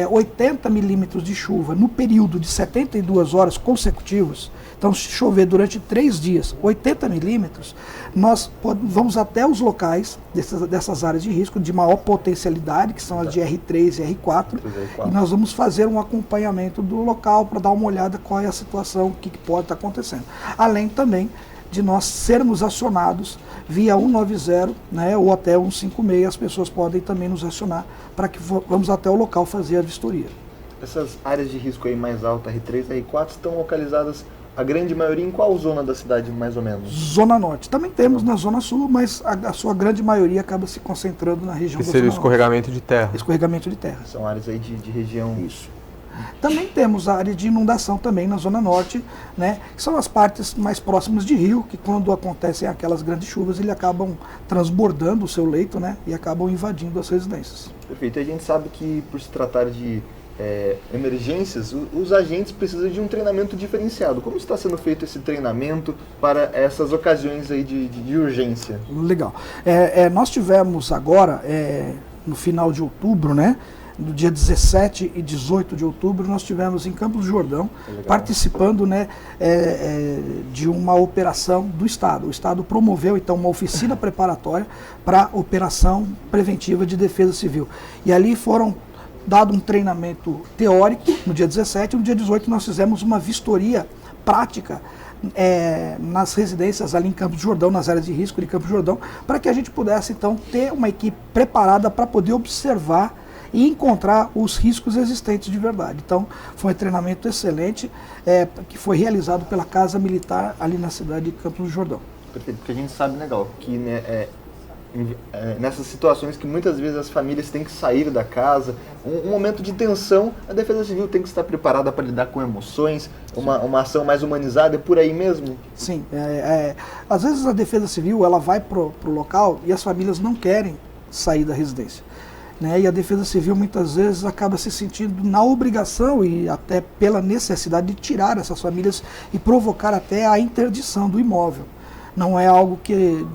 80 milímetros de chuva no período de 72 horas consecutivas, então se chover durante 3 dias 80 milímetros, nós vamos até os locais dessas áreas de risco de maior potencialidade, que são as de R3 e R4, e nós vamos fazer um acompanhamento do local para dar uma olhada qual é a situação, o que pode estar acontecendo. Além também de nós sermos acionados via 190, né, ou até 156, as pessoas podem também nos acionar para que vamos até o local fazer a vistoria. Essas áreas de risco aí mais alta, R3 e R4, estão localizadas, a grande maioria, em qual zona da cidade, mais ou menos? Zona Norte. Também temos na Zona Sul, mas a sua grande maioria acaba se concentrando na região da Zona Norte. Que seria o escorregamento de terra. Escorregamento de terra. São áreas aí de região... Isso. Também temos a área de inundação também na Zona Norte, né, que são as partes mais próximas de rio, que quando acontecem aquelas grandes chuvas, eles acabam transbordando o seu leito, né, e acabam invadindo as residências. Perfeito. A gente sabe que, por se tratar de emergências, os agentes precisam de um treinamento diferenciado. Como está sendo feito esse treinamento para essas ocasiões aí de urgência? Legal. Nós tivemos agora, no final de outubro, né, no dia 17 e 18 de outubro, nós tivemos em Campos do Jordão, participando, né, de uma operação do Estado. O Estado promoveu, então, uma oficina preparatória para a operação preventiva de defesa civil. E ali foram dado um treinamento teórico no dia 17, e no dia 18 nós fizemos uma vistoria prática nas residências ali em Campos do Jordão, nas áreas de risco de Campos do Jordão, para que a gente pudesse, então, ter uma equipe preparada para poder observar e encontrar os riscos existentes de verdade. Então, foi um treinamento excelente que foi realizado pela Casa Militar ali na cidade de Campos do Jordão. Perfeito, porque a gente sabe, legal, que nessas situações que muitas vezes as famílias têm que sair da casa, um momento de tensão, a Defesa Civil tem que estar preparada para lidar com emoções, uma ação mais humanizada, é por aí mesmo? Sim, às vezes a Defesa Civil ela vai para o local e as famílias não querem sair da residência, né? E a Defesa Civil muitas vezes acaba se sentindo na obrigação e até pela necessidade de tirar essas famílias e provocar até a interdição do imóvel. Não é algo que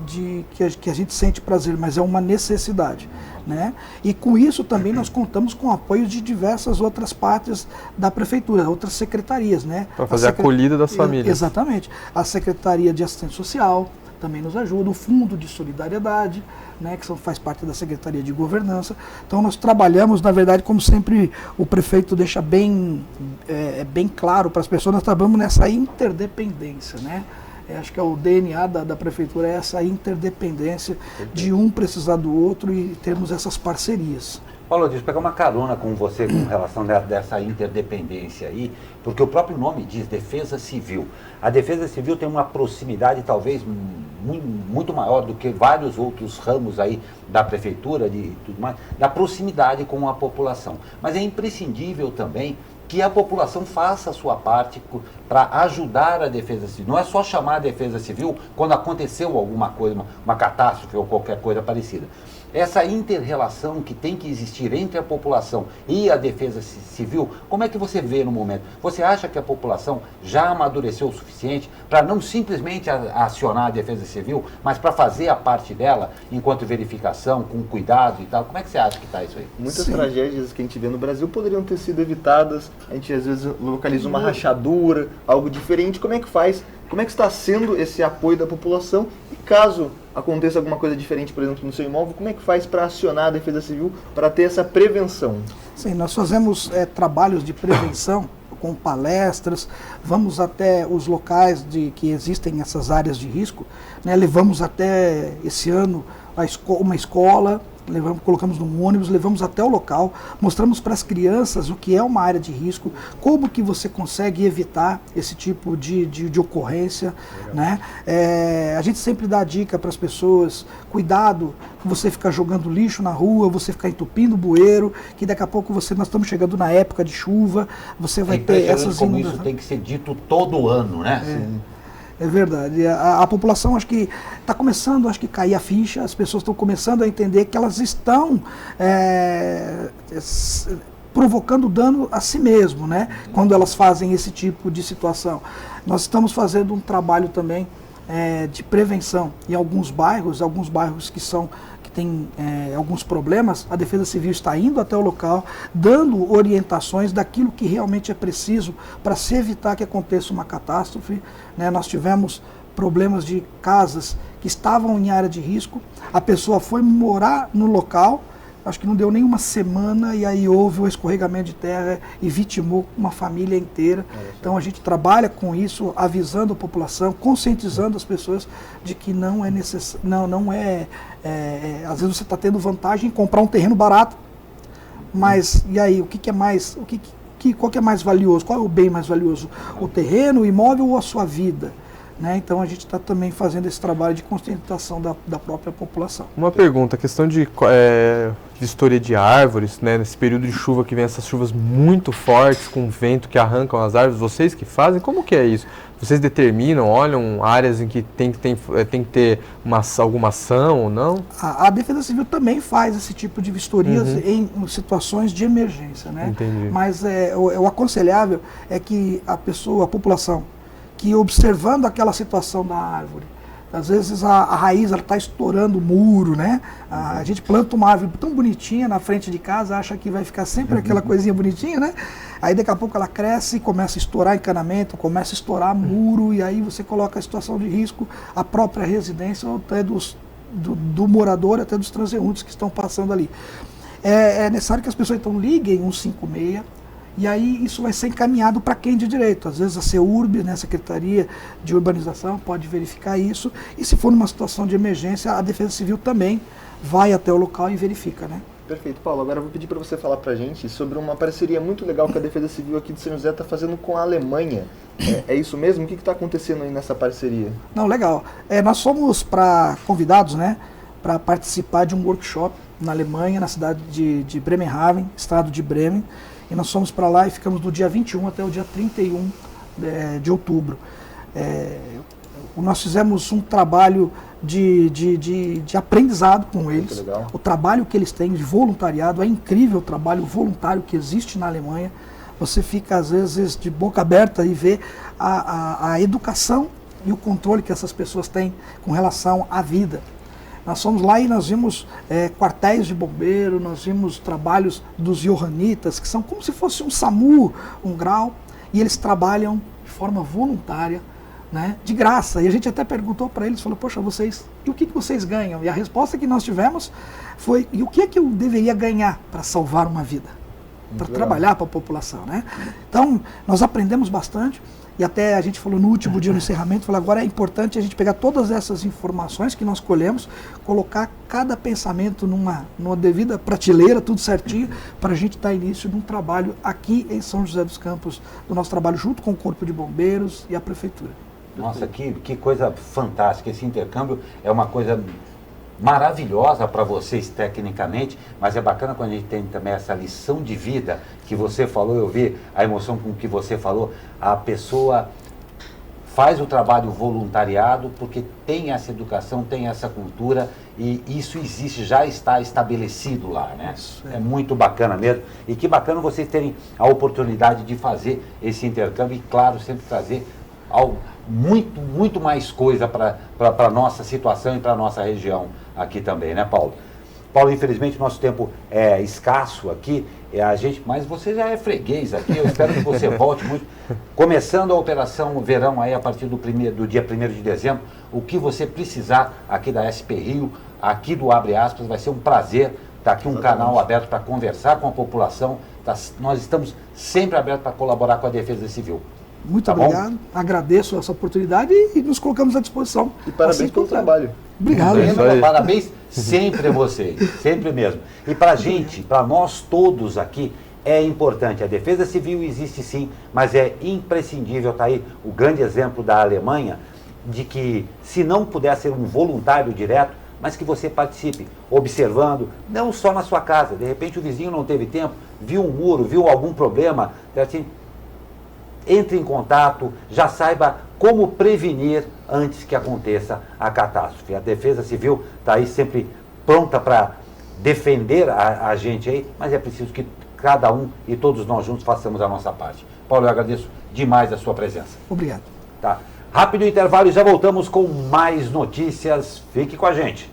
a gente sente prazer, mas é uma necessidade, né? E com isso também nós contamos com o apoio de diversas outras partes da Prefeitura, outras secretarias, né? Para fazer a acolhida das famílias. Exatamente. A Secretaria de Assistência Social também nos ajuda, o Fundo de Solidariedade, né, que faz parte da Secretaria de Governança. Então nós trabalhamos, na verdade, como sempre o prefeito deixa bem claro para as pessoas, nós trabalhamos nessa interdependência, né? Acho que é o DNA da Prefeitura, é essa interdependência de um precisar do outro e termos essas parcerias. Paulo, deixa eu pegar uma carona com você com relação dessa interdependência aí, porque o próprio nome diz Defesa Civil. A Defesa Civil tem uma proximidade talvez muito maior do que vários outros ramos aí da Prefeitura e tudo mais, da proximidade com a população. Mas é imprescindível também que a população faça a sua parte para ajudar a Defesa Civil. Não é só chamar a Defesa Civil quando aconteceu alguma coisa, uma catástrofe ou qualquer coisa parecida. Essa inter-relação que tem que existir entre a população e a Defesa Civil, como é que você vê no momento? Você acha que a população já amadureceu o suficiente para não simplesmente acionar a Defesa Civil, mas para fazer a parte dela enquanto verificação, com cuidado e tal? Como é que você acha que está isso aí? Muitas tragédias que a gente vê no Brasil poderiam ter sido evitadas. A gente às vezes localiza uma rachadura, algo diferente. Como é que faz? Como é que está sendo esse apoio da população? E caso aconteça alguma coisa diferente, por exemplo, no seu imóvel, como é que faz para acionar a Defesa Civil para ter essa prevenção? Sim, nós fazemos trabalhos de prevenção com palestras, vamos até os locais que existem essas áreas de risco, né? Levamos até esse ano uma escola, colocamos num ônibus, levamos até o local, mostramos para as crianças o que é uma área de risco, como que você consegue evitar esse tipo de ocorrência, né? A gente sempre dá dica para as pessoas, cuidado, você ficar jogando lixo na rua, você ficar entupindo bueiro, que daqui a pouco nós estamos chegando na época de chuva, você vai ter essas como isso tem que ser dito todo ano, né? É verdade. A população acho que está começando a cair a ficha, as pessoas estão começando a entender que elas estão provocando dano a si mesmo, né? Quando elas fazem esse tipo de situação. Nós estamos fazendo um trabalho também de prevenção em alguns bairros que têm alguns problemas. A Defesa Civil está indo até o local, dando orientações daquilo que realmente é preciso para se evitar que aconteça uma catástrofe, né? Nós tivemos problemas de casas que estavam em área de risco, a pessoa foi morar no local, acho que não deu nem uma semana e aí houve o escorregamento de terra e vitimou uma família inteira. Então a gente trabalha com isso, avisando a população, conscientizando as pessoas de que não é necessário, às vezes você está tendo vantagem em comprar um terreno barato, mas e aí, o que é mais, qual que é mais valioso? Qual é o bem mais valioso? O terreno, o imóvel ou a sua vida? Né? Então a gente está também fazendo esse trabalho de conscientização da própria população. Uma pergunta, a questão de vistoria de árvores, né? Nesse período de chuva que vem essas chuvas muito fortes, com vento que arrancam as árvores, vocês que fazem, como que é isso? Vocês determinam, olham áreas em que tem que ter alguma ação ou não? A Defesa Civil também faz esse tipo de vistorias em situações de emergência, né? Entendi. Mas o aconselhável é que a população, que observando aquela situação da árvore, às vezes a raiz está estourando o muro, né? A gente planta uma árvore tão bonitinha na frente de casa, acha que vai ficar sempre aquela coisinha bonitinha, né? Aí daqui a pouco ela cresce e começa a estourar encanamento, começa a estourar muro, e aí você coloca a situação de risco, a própria residência, ou até do morador, até dos transeuntes que estão passando ali. É necessário que as pessoas então liguem 156, e aí isso vai ser encaminhado para quem de direito. Às vezes a CEURB, né, a Secretaria de Urbanização, pode verificar isso. E se for numa situação de emergência, a Defesa Civil também vai até o local e verifica, né? Perfeito, Paulo. Agora eu vou pedir para você falar para a gente sobre uma parceria muito legal que a Defesa Civil aqui de São José está fazendo com a Alemanha. É isso mesmo? O que está acontecendo aí nessa parceria? Não, legal. Nós somos convidados, né, para participar de um workshop na Alemanha, na cidade de Bremerhaven, estado de Bremen. E nós fomos para lá e ficamos do dia 21 até o dia 31 de outubro. Nós fizemos um trabalho de aprendizado com eles. O trabalho que eles têm de voluntariado, é incrível o trabalho voluntário que existe na Alemanha. Você fica, às vezes, de boca aberta e vê a educação e o controle que essas pessoas têm com relação à vida. Nós fomos lá e nós vimos quartéis de bombeiro, nós vimos trabalhos dos johanitas, que são como se fosse um SAMU, um GRAU, e eles trabalham de forma voluntária, né, de graça. E a gente até perguntou para eles, falou, poxa, e o que vocês ganham? E a resposta que nós tivemos foi, e o que é que eu deveria ganhar para salvar uma vida? Para trabalhar para a população, né? Então, nós aprendemos bastante. E até a gente falou no último dia no encerramento, falou, agora é importante a gente pegar todas essas informações que nós colhemos, colocar cada pensamento numa devida prateleira, tudo certinho, para a gente dar início de um trabalho aqui em São José dos Campos, do nosso trabalho junto com o Corpo de Bombeiros e a Prefeitura. Nossa, que coisa fantástica. Esse intercâmbio é uma coisa maravilhosa para vocês tecnicamente, mas é bacana quando a gente tem também essa lição de vida que você falou, eu vi a emoção com que você falou, a pessoa faz o trabalho voluntariado porque tem essa educação, tem essa cultura e isso existe, já está estabelecido lá, né? Isso, é muito bacana mesmo e que bacana vocês terem a oportunidade de fazer esse intercâmbio e, claro, sempre trazer algo muito mais coisa para a nossa situação e para a nossa região aqui também, né, Paulo? Paulo, infelizmente nosso tempo é escasso aqui, mas você já é freguês aqui, eu espero que você volte muito. Começando a Operação Verão aí a partir do dia 1º de dezembro, o que você precisar aqui da SP Rio, aqui do Abre Aspas, vai ser um prazer estar aqui, um canal aberto para conversar com a população. Nós estamos sempre abertos para colaborar com a Defesa Civil. Muito obrigado, bom? Agradeço essa oportunidade e nos colocamos à disposição. E parabéns pelo trabalho. Obrigado. Parabéns sempre a vocês, sempre mesmo. E para a gente, para nós todos aqui, é importante. A Defesa Civil existe sim, mas é imprescindível. Está aí o grande exemplo da Alemanha, de que se não puder ser um voluntário direto, mas que você participe, observando, não só na sua casa. De repente o vizinho não teve tempo, viu um muro, viu algum problema, assim, entre em contato, já saiba como prevenir antes que aconteça a catástrofe. A Defesa Civil está aí sempre pronta para defender a gente aí, mas é preciso que cada um e todos nós juntos façamos a nossa parte. Paulo, eu agradeço demais a sua presença. Obrigado. Tá. Rápido intervalo e já voltamos com mais notícias. Fique com a gente.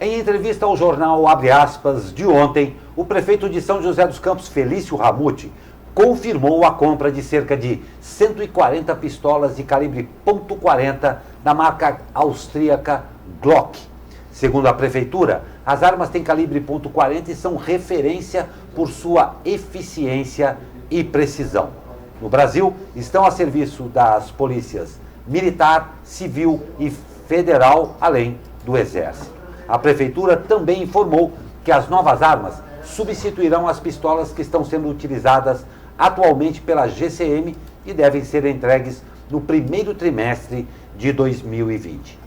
Em entrevista ao jornal Abre Aspas de ontem, o prefeito de São José dos Campos, Felício Ramute, confirmou a compra de cerca de 140 pistolas de calibre .40 da marca austríaca Glock. Segundo a prefeitura, as armas têm calibre .40 e são referência por sua eficiência e precisão. No Brasil, estão a serviço das polícias militar, civil e federal, além do Exército. A prefeitura também informou que as novas armas substituirão as pistolas que estão sendo utilizadas atualmente pela GCM e devem ser entregues no primeiro trimestre de 2020.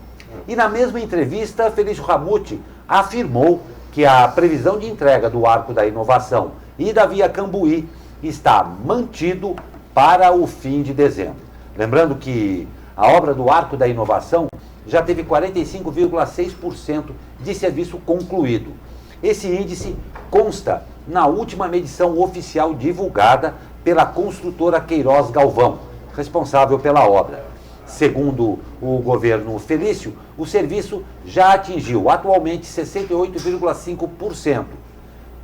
E na mesma entrevista, Felício Ramute afirmou que a previsão de entrega do Arco da Inovação e da Via Cambuí está mantido para o fim de dezembro. Lembrando que a obra do Arco da Inovação já teve 45,6% de serviço concluído. Esse índice consta na última medição oficial divulgada pela construtora Queiroz Galvão, responsável pela obra. Segundo o governo Felício, o serviço já atingiu atualmente 68,5%.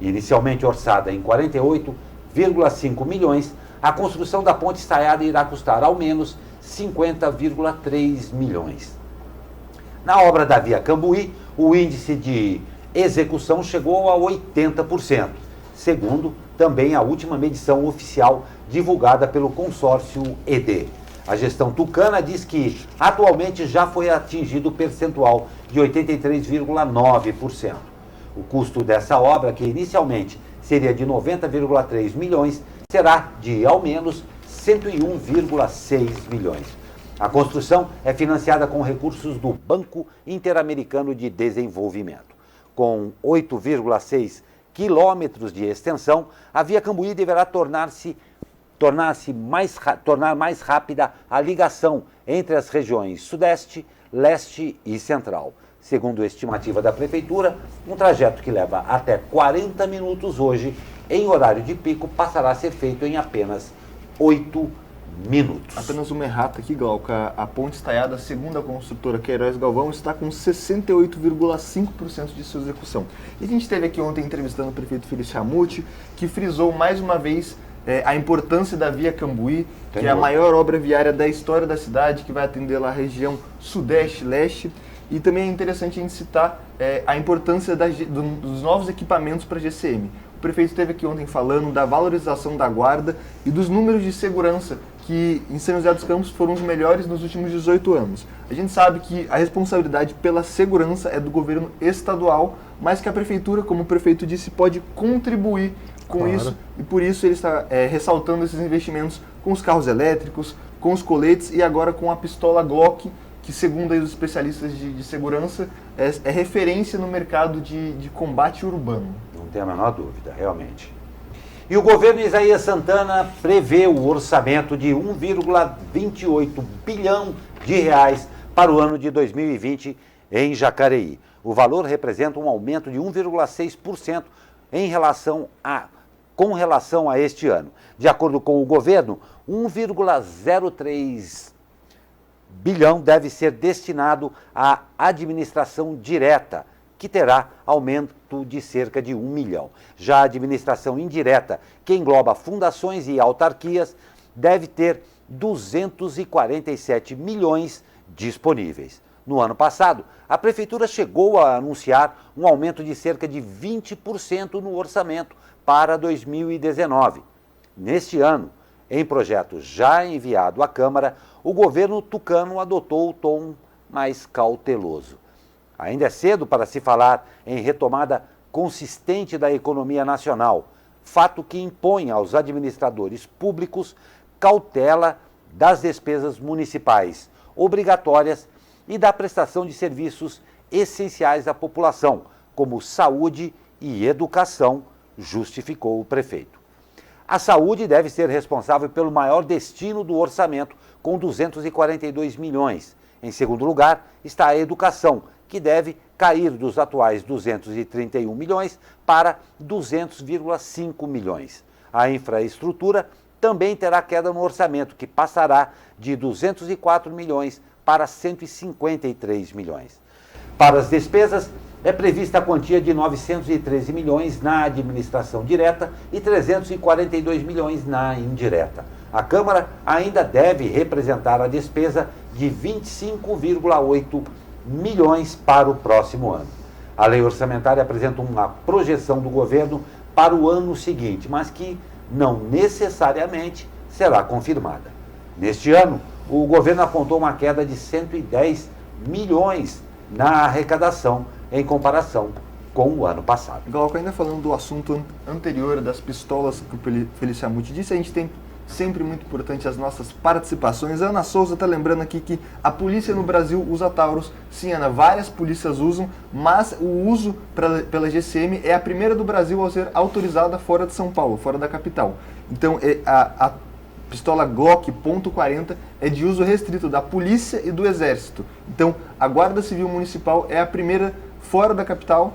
Inicialmente orçada em 48,5 milhões, a construção da ponte estaiada irá custar ao menos 50,3 milhões. Na obra da Via Cambuí, o índice de execução chegou a 80%, segundo também a última medição oficial divulgada pelo consórcio ED. A gestão tucana diz que atualmente já foi atingido o percentual de 83,9%. O custo dessa obra, que inicialmente seria de 90,3 milhões, será de ao menos 101,6 milhões. A construção é financiada com recursos do Banco Interamericano de Desenvolvimento. Com 8,6 quilômetros de extensão, a Via Cambuí deverá tornar mais rápida a ligação entre as regiões Sudeste, Leste e Central. Segundo a estimativa da Prefeitura, um trajeto que leva até 40 minutos hoje, em horário de pico, passará a ser feito em apenas 8 minutos. Apenas uma errata aqui, Glauca. A ponte estaiada, segundo a construtora Queiroz Galvão, está com 68,5% de sua execução. E a gente teve aqui ontem entrevistando o prefeito Felício Ramute, que frisou mais uma vez a importância da Via Cambuí, que é a maior obra viária da história da cidade, que vai atender lá a região Sudeste, Leste. E também é interessante a gente citar a importância dos novos equipamentos para a GCM. O prefeito esteve aqui ontem falando da valorização da guarda e dos números de segurança que em São José dos Campos foram os melhores nos últimos 18 anos. A gente sabe que a responsabilidade pela segurança é do governo estadual, mas que a prefeitura, como o prefeito disse, pode contribuir com isso, e por isso ele está ressaltando esses investimentos com os carros elétricos, com os coletes e agora com a pistola Glock, que segundo aí os especialistas de segurança é referência no mercado de combate urbano. Não tem a menor dúvida, realmente. E o governo Isaías Santana prevê o orçamento de 1,28 bilhão de reais para o ano de 2020 em Jacareí. O valor representa um aumento de 1,6% com relação a este ano. De acordo com o governo, 1,03 bilhão deve ser destinado à administração direta, que terá aumento de cerca de 1 milhão. Já a administração indireta, que engloba fundações e autarquias, deve ter 247 milhões disponíveis. No ano passado, a Prefeitura chegou a anunciar um aumento de cerca de 20% no orçamento para 2019. Neste ano, em projeto já enviado à Câmara, o governo tucano adotou o tom mais cauteloso. Ainda é cedo para se falar em retomada consistente da economia nacional, fato que impõe aos administradores públicos cautela das despesas municipais obrigatórias e da prestação de serviços essenciais à população, como saúde e educação, justificou o prefeito. A saúde deve ser responsável pelo maior destino do orçamento, com 242 milhões. Em segundo lugar, está a educação, que deve cair dos atuais 231 milhões para 200,5 milhões. A infraestrutura também terá queda no orçamento, que passará de 204 milhões para 153 milhões. Para as despesas, é prevista a quantia de 913 milhões na administração direta e 342 milhões na indireta. A Câmara ainda deve representar a despesa de 25,8 milhões para o próximo ano. A lei orçamentária apresenta uma projeção do governo para o ano seguinte, mas que não necessariamente será confirmada. Neste ano, o governo apontou uma queda de 110 milhões na arrecadação em comparação com o ano passado. Glauco, ainda falando do assunto anterior das pistolas que o Feliciamucci disse, a gente tem sempre muito importante as nossas participações. A Ana Souza está lembrando aqui que a polícia no Brasil usa Taurus. Sim, Ana, várias polícias usam, mas o uso pela GCM é a primeira do Brasil a ser autorizada fora de São Paulo, fora da capital. Então, a pistola Glock .40 é de uso restrito da polícia e do exército. Então, a Guarda Civil Municipal é a primeira fora da capital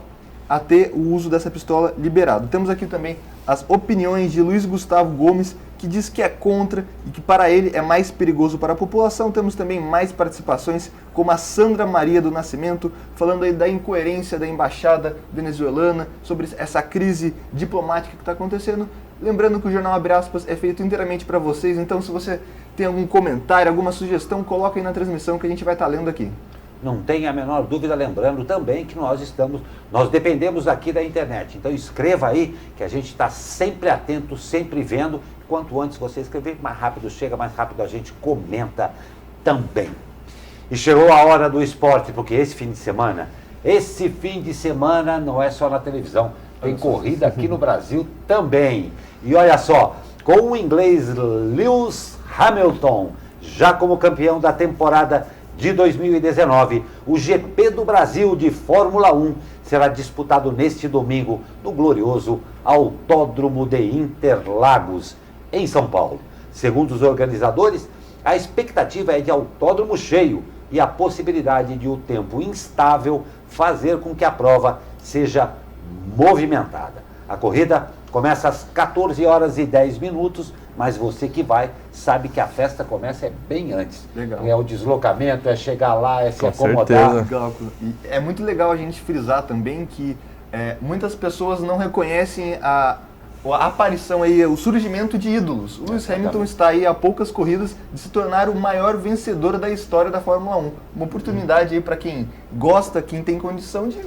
a ter o uso dessa pistola liberado. Temos aqui também as opiniões de Luiz Gustavo Gomes, que diz que é contra e que para ele é mais perigoso para a população. Temos também mais participações, como a Sandra Maria do Nascimento, falando aí da incoerência da embaixada venezuelana, sobre essa crise diplomática que está acontecendo. Lembrando que o Jornal Abre Aspas é feito inteiramente para vocês, então se você tem algum comentário, alguma sugestão, coloca aí na transmissão que a gente vai estar lendo aqui. Não tem a menor dúvida, lembrando também que nós dependemos aqui da internet. Então escreva aí, que a gente está sempre atento, sempre vendo. Quanto antes você escrever, mais rápido chega, mais rápido a gente comenta também. E chegou a hora do esporte, porque esse fim de semana não é só na televisão, tem corrida aqui no Brasil também. E olha só, com o inglês Lewis Hamilton, já como campeão da temporada de 2019, o GP do Brasil de Fórmula 1 será disputado neste domingo no glorioso Autódromo de Interlagos, em São Paulo. Segundo os organizadores, a expectativa é de autódromo cheio e a possibilidade de o tempo instável fazer com que a prova seja movimentada. A corrida começa às 14 horas e 10 minutos, mas você que vai sabe que a festa começa bem antes. Legal. É o deslocamento, é chegar lá, é se acomodar. Legal. E é muito legal a gente frisar também que muitas pessoas não reconhecem a aparição aí, o surgimento de ídolos. O Lewis Hamilton está aí a poucas corridas de se tornar o maior vencedor da história da Fórmula 1. Uma oportunidade aí para quem gosta, quem tem condição de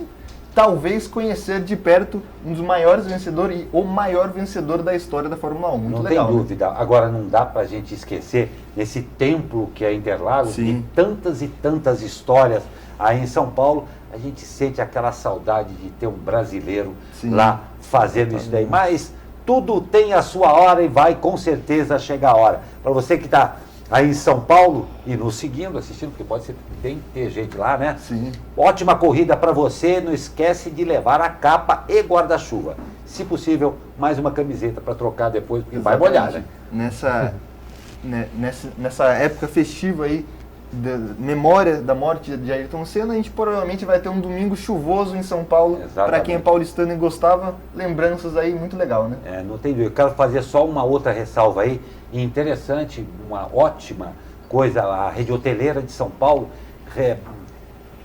talvez conhecer de perto um dos maiores vencedores e o maior vencedor da história da Fórmula 1. Muito legal. Não tem dúvida. Né? Agora, não dá para a gente esquecer nesse templo que é Interlagos, de tantas e tantas histórias aí em São Paulo. A gente sente aquela saudade de ter um brasileiro lá fazendo isso daí. Mas tudo tem a sua hora e vai com certeza chegar a hora. Para você que está aí em São Paulo e nos seguindo, assistindo, porque pode ser, tem que ter gente lá, né? Sim. Ótima corrida para você, não esquece de levar a capa e guarda-chuva. Se possível, mais uma camiseta para trocar depois, porque vai molhar, né? Nessa época festiva aí, memória da morte de Ayrton Senna, a gente provavelmente vai ter um domingo chuvoso em São Paulo. Para quem é paulistano e gostava, lembranças aí, muito legal, né? Não tem dúvida. Eu quero fazer só uma outra ressalva aí, interessante, uma ótima coisa. A rede hoteleira de São Paulo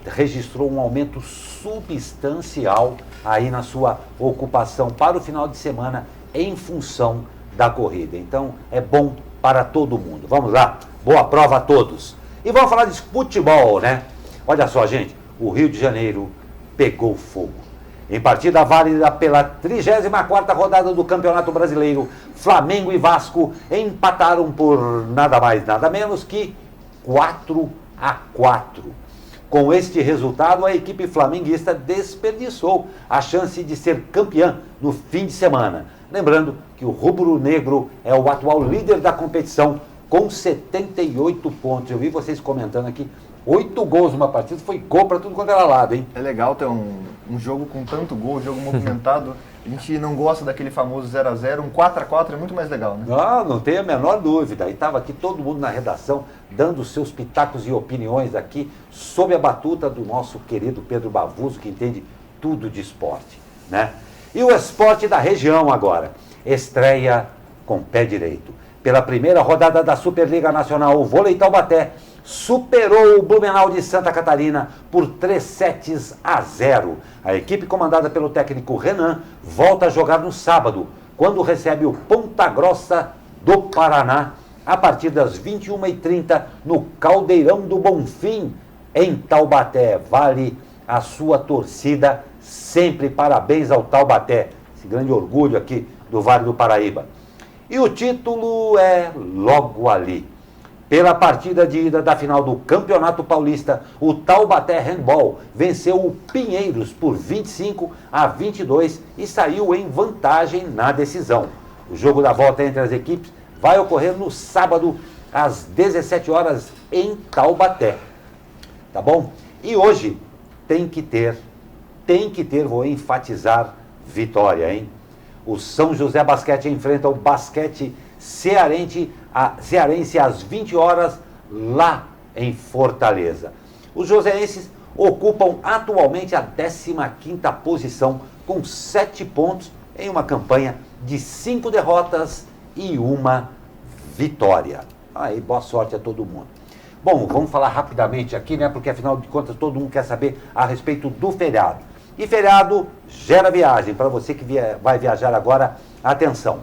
registrou um aumento substancial aí na sua ocupação para o final de semana em função da corrida. Então, é bom para todo mundo. Vamos lá, boa prova a todos. E vamos falar de futebol, né? Olha só, gente, o Rio de Janeiro pegou fogo. Em partida válida pela 34ª rodada do Campeonato Brasileiro, Flamengo e Vasco empataram por nada mais, nada menos que 4-4. Com este resultado, a equipe flamenguista desperdiçou a chance de ser campeã no fim de semana. Lembrando que o rubro-negro é o atual líder da competição com 78 pontos. Eu vi vocês comentando aqui, 8 gols numa partida, foi gol para tudo quanto era lado, hein? É legal ter um jogo com tanto gol, um jogo movimentado. A gente não gosta daquele famoso 0x0, um 4x4 é muito mais legal, né? Não tem a menor dúvida. E estava aqui todo mundo na redação, dando seus pitacos e opiniões aqui, sob a batuta do nosso querido Pedro Bavuso, que entende tudo de esporte, né? E o esporte da região agora, estreia com pé direito. Pela primeira rodada da Superliga Nacional, o Vôlei Taubaté superou o Blumenau de Santa Catarina por 3-0. A equipe comandada pelo técnico Renan volta a jogar no sábado, quando recebe o Ponta Grossa do Paraná, a partir das 21h30, no Caldeirão do Bonfim, em Taubaté. Vale a sua torcida sempre. Parabéns ao Taubaté, esse grande orgulho aqui do Vale do Paraíba. E o título é logo ali. Pela partida de ida da final do Campeonato Paulista, o Taubaté Handball venceu o Pinheiros por 25-22 e saiu em vantagem na decisão. O jogo da volta entre as equipes vai ocorrer no sábado, às 17 horas, em Taubaté. Tá bom? E hoje tem que ter, vou enfatizar, vitória, hein? O São José Basquete enfrenta o Basquete Cearense às 20 horas, lá em Fortaleza. Os joseenses ocupam atualmente a 15ª posição, com 7 pontos em uma campanha de 5 derrotas e 1 vitória. Aí, boa sorte a todo mundo. Bom, vamos falar rapidamente aqui, né? Porque afinal de contas todo mundo quer saber a respeito do feriado. E feriado gera viagem. Para você que vai viajar agora, atenção.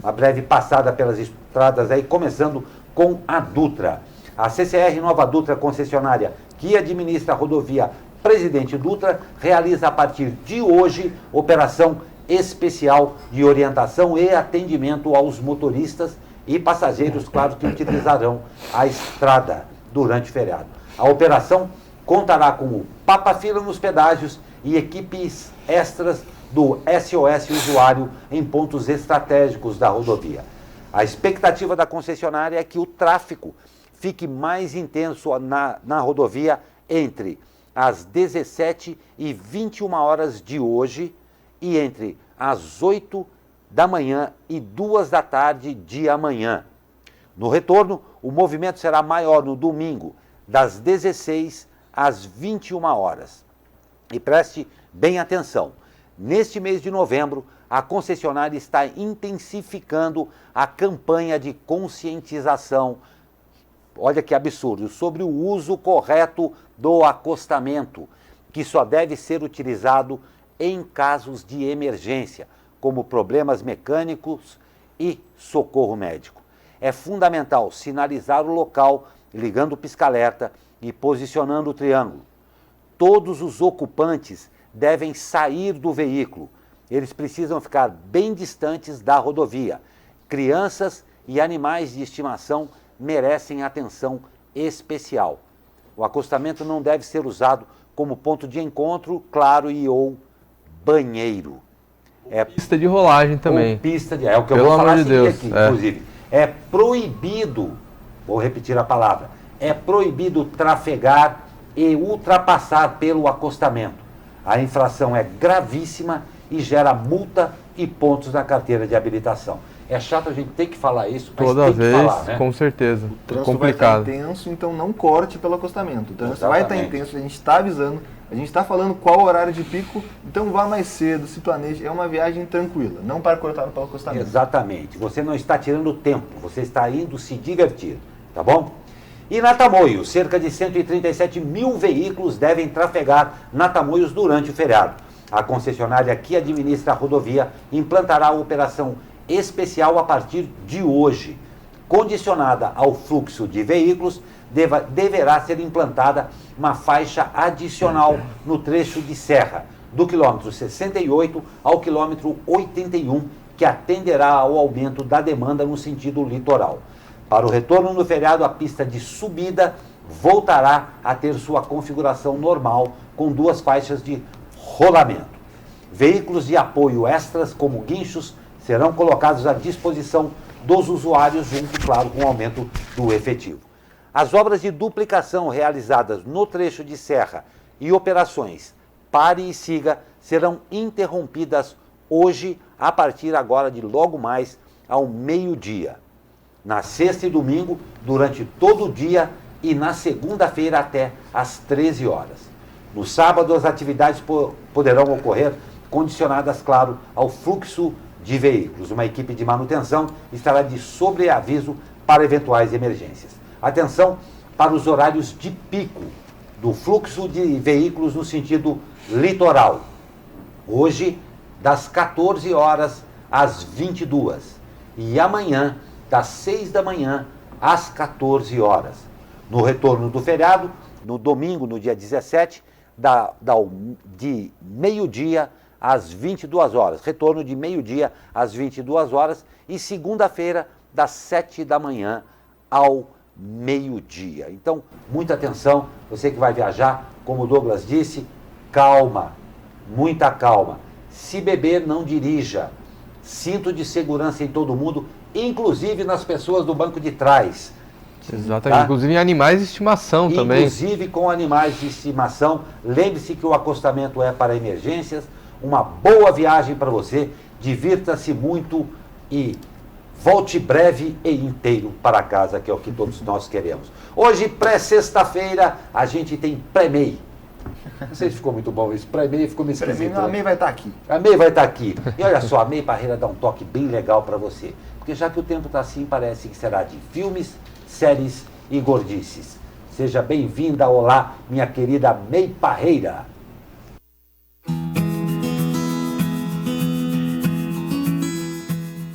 Uma breve passada pelas estradas aí, começando com a Dutra. A CCR Nova Dutra, concessionária que administra a rodovia Presidente Dutra, realiza a partir de hoje operação especial de orientação e atendimento aos motoristas e passageiros, claro, que utilizarão a estrada durante o feriado. A operação contará com o Papa-Fila nos pedágios e equipes extras do SOS Usuário em pontos estratégicos da rodovia. A expectativa da concessionária é que o tráfego fique mais intenso na rodovia entre as 17 e 21 horas de hoje e entre as 8 da manhã e 2 da tarde de amanhã. No retorno, o movimento será maior no domingo, das 16 às 21 horas. E preste bem atenção. Neste mês de novembro, a concessionária está intensificando a campanha de conscientização, olha que absurdo, sobre o uso correto do acostamento, que só deve ser utilizado em casos de emergência, como problemas mecânicos e socorro médico. É fundamental sinalizar o local, ligando o pisca-alerta e posicionando o triângulo. Todos os ocupantes devem sair do veículo. Eles precisam ficar bem distantes da rodovia. Crianças e animais de estimação merecem atenção especial. O acostamento não deve ser usado como ponto de encontro, claro, ou banheiro. Pista de rolagem também. É o que eu vou falar aqui, inclusive. É proibido, vou repetir a palavra, é proibido trafegar e ultrapassar pelo acostamento. A infração é gravíssima e gera multa e pontos na carteira de habilitação. É chato a gente ter que falar isso, mas Toda tem vez, que falar, né? com certeza. O trânsito Complicado. vai estar intenso, então não corte pelo acostamento. O trânsito vai estar Exatamente. intenso, a gente está avisando, a gente está falando qual o horário de pico, então vá mais cedo, se planeje. É uma viagem tranquila, não para cortar pelo acostamento. Exatamente. Você não está tirando tempo, você está indo se divertir, tá bom? E na Tamoios, cerca de 137 mil veículos devem trafegar na Tamoios durante o feriado. A concessionária que administra a rodovia implantará a operação especial a partir de hoje. Condicionada ao fluxo de veículos, deverá ser implantada uma faixa adicional no trecho de serra, do quilômetro 68 ao quilômetro 81, que atenderá ao aumento da demanda no sentido litoral. Para o retorno no feriado, a pista de subida voltará a ter sua configuração normal, com 2 faixas de rolamento. Veículos de apoio extras, como guinchos, serão colocados à disposição dos usuários, junto, claro, com o aumento do efetivo. As obras de duplicação realizadas no trecho de serra e operações pare e siga serão interrompidas hoje, a partir agora de logo mais ao meio-dia. Na sexta e domingo, durante todo o dia, e na segunda-feira até às 13 horas. No sábado, as atividades poderão ocorrer condicionadas, claro, ao fluxo de veículos. Uma equipe de manutenção estará de sobreaviso para eventuais emergências. Atenção para os horários de pico do fluxo de veículos no sentido litoral. Hoje, das 14 horas às 22 e amanhã, das 6 da manhã às 14 horas. No retorno do feriado, no domingo, no dia 17, de meio-dia às 22 horas. Retorno de meio-dia às 22 horas e segunda-feira, das 7 da manhã ao meio-dia. Então, muita atenção, você que vai viajar, como o Douglas disse, calma, muita calma. Se beber, não dirija. Cinto de segurança em todo mundo, inclusive nas pessoas do banco de trás. Exatamente, tá? Inclusive em animais de estimação também. Inclusive com animais de estimação. Lembre-se que o acostamento é para emergências. Uma boa viagem para você, divirta-se muito e volte breve e inteiro para casa, que é o que todos nós queremos. Hoje, pré-sexta-feira, a gente tem pré-MEI. Não sei se ficou muito bom isso. Pré-MEI ficou meio esquisito. A MEI vai estar aqui. A MEI vai estar aqui. E olha só, a MEI Parreira dá um toque bem legal para você. Porque já que o tempo está assim, parece que será de filmes, séries e gordices. Seja bem-vinda, olá, minha querida MEI Parreira.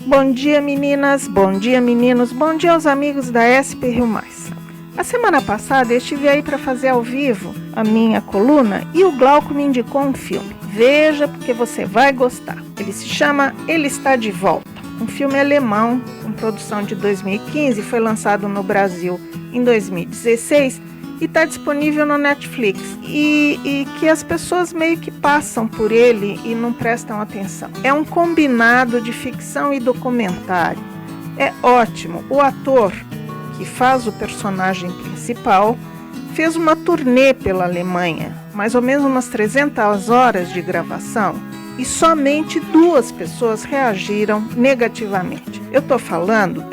Bom dia, meninas, bom dia, meninos, bom dia aos amigos da SP Rio Mais. A semana passada eu estive aí para fazer ao vivo a minha coluna e o Glauco me indicou um filme. Veja, porque você vai gostar. Ele se chama Ele Está de Volta. Um filme alemão, com produção de 2015, foi lançado no Brasil em 2016 e está disponível no Netflix. E que as pessoas meio que passam por ele e não prestam atenção. É um combinado de ficção e documentário. É ótimo. O ator que faz o personagem principal fez uma turnê pela Alemanha, mais ou menos umas 300 horas de gravação, e somente 2 pessoas reagiram negativamente. Eu estou falando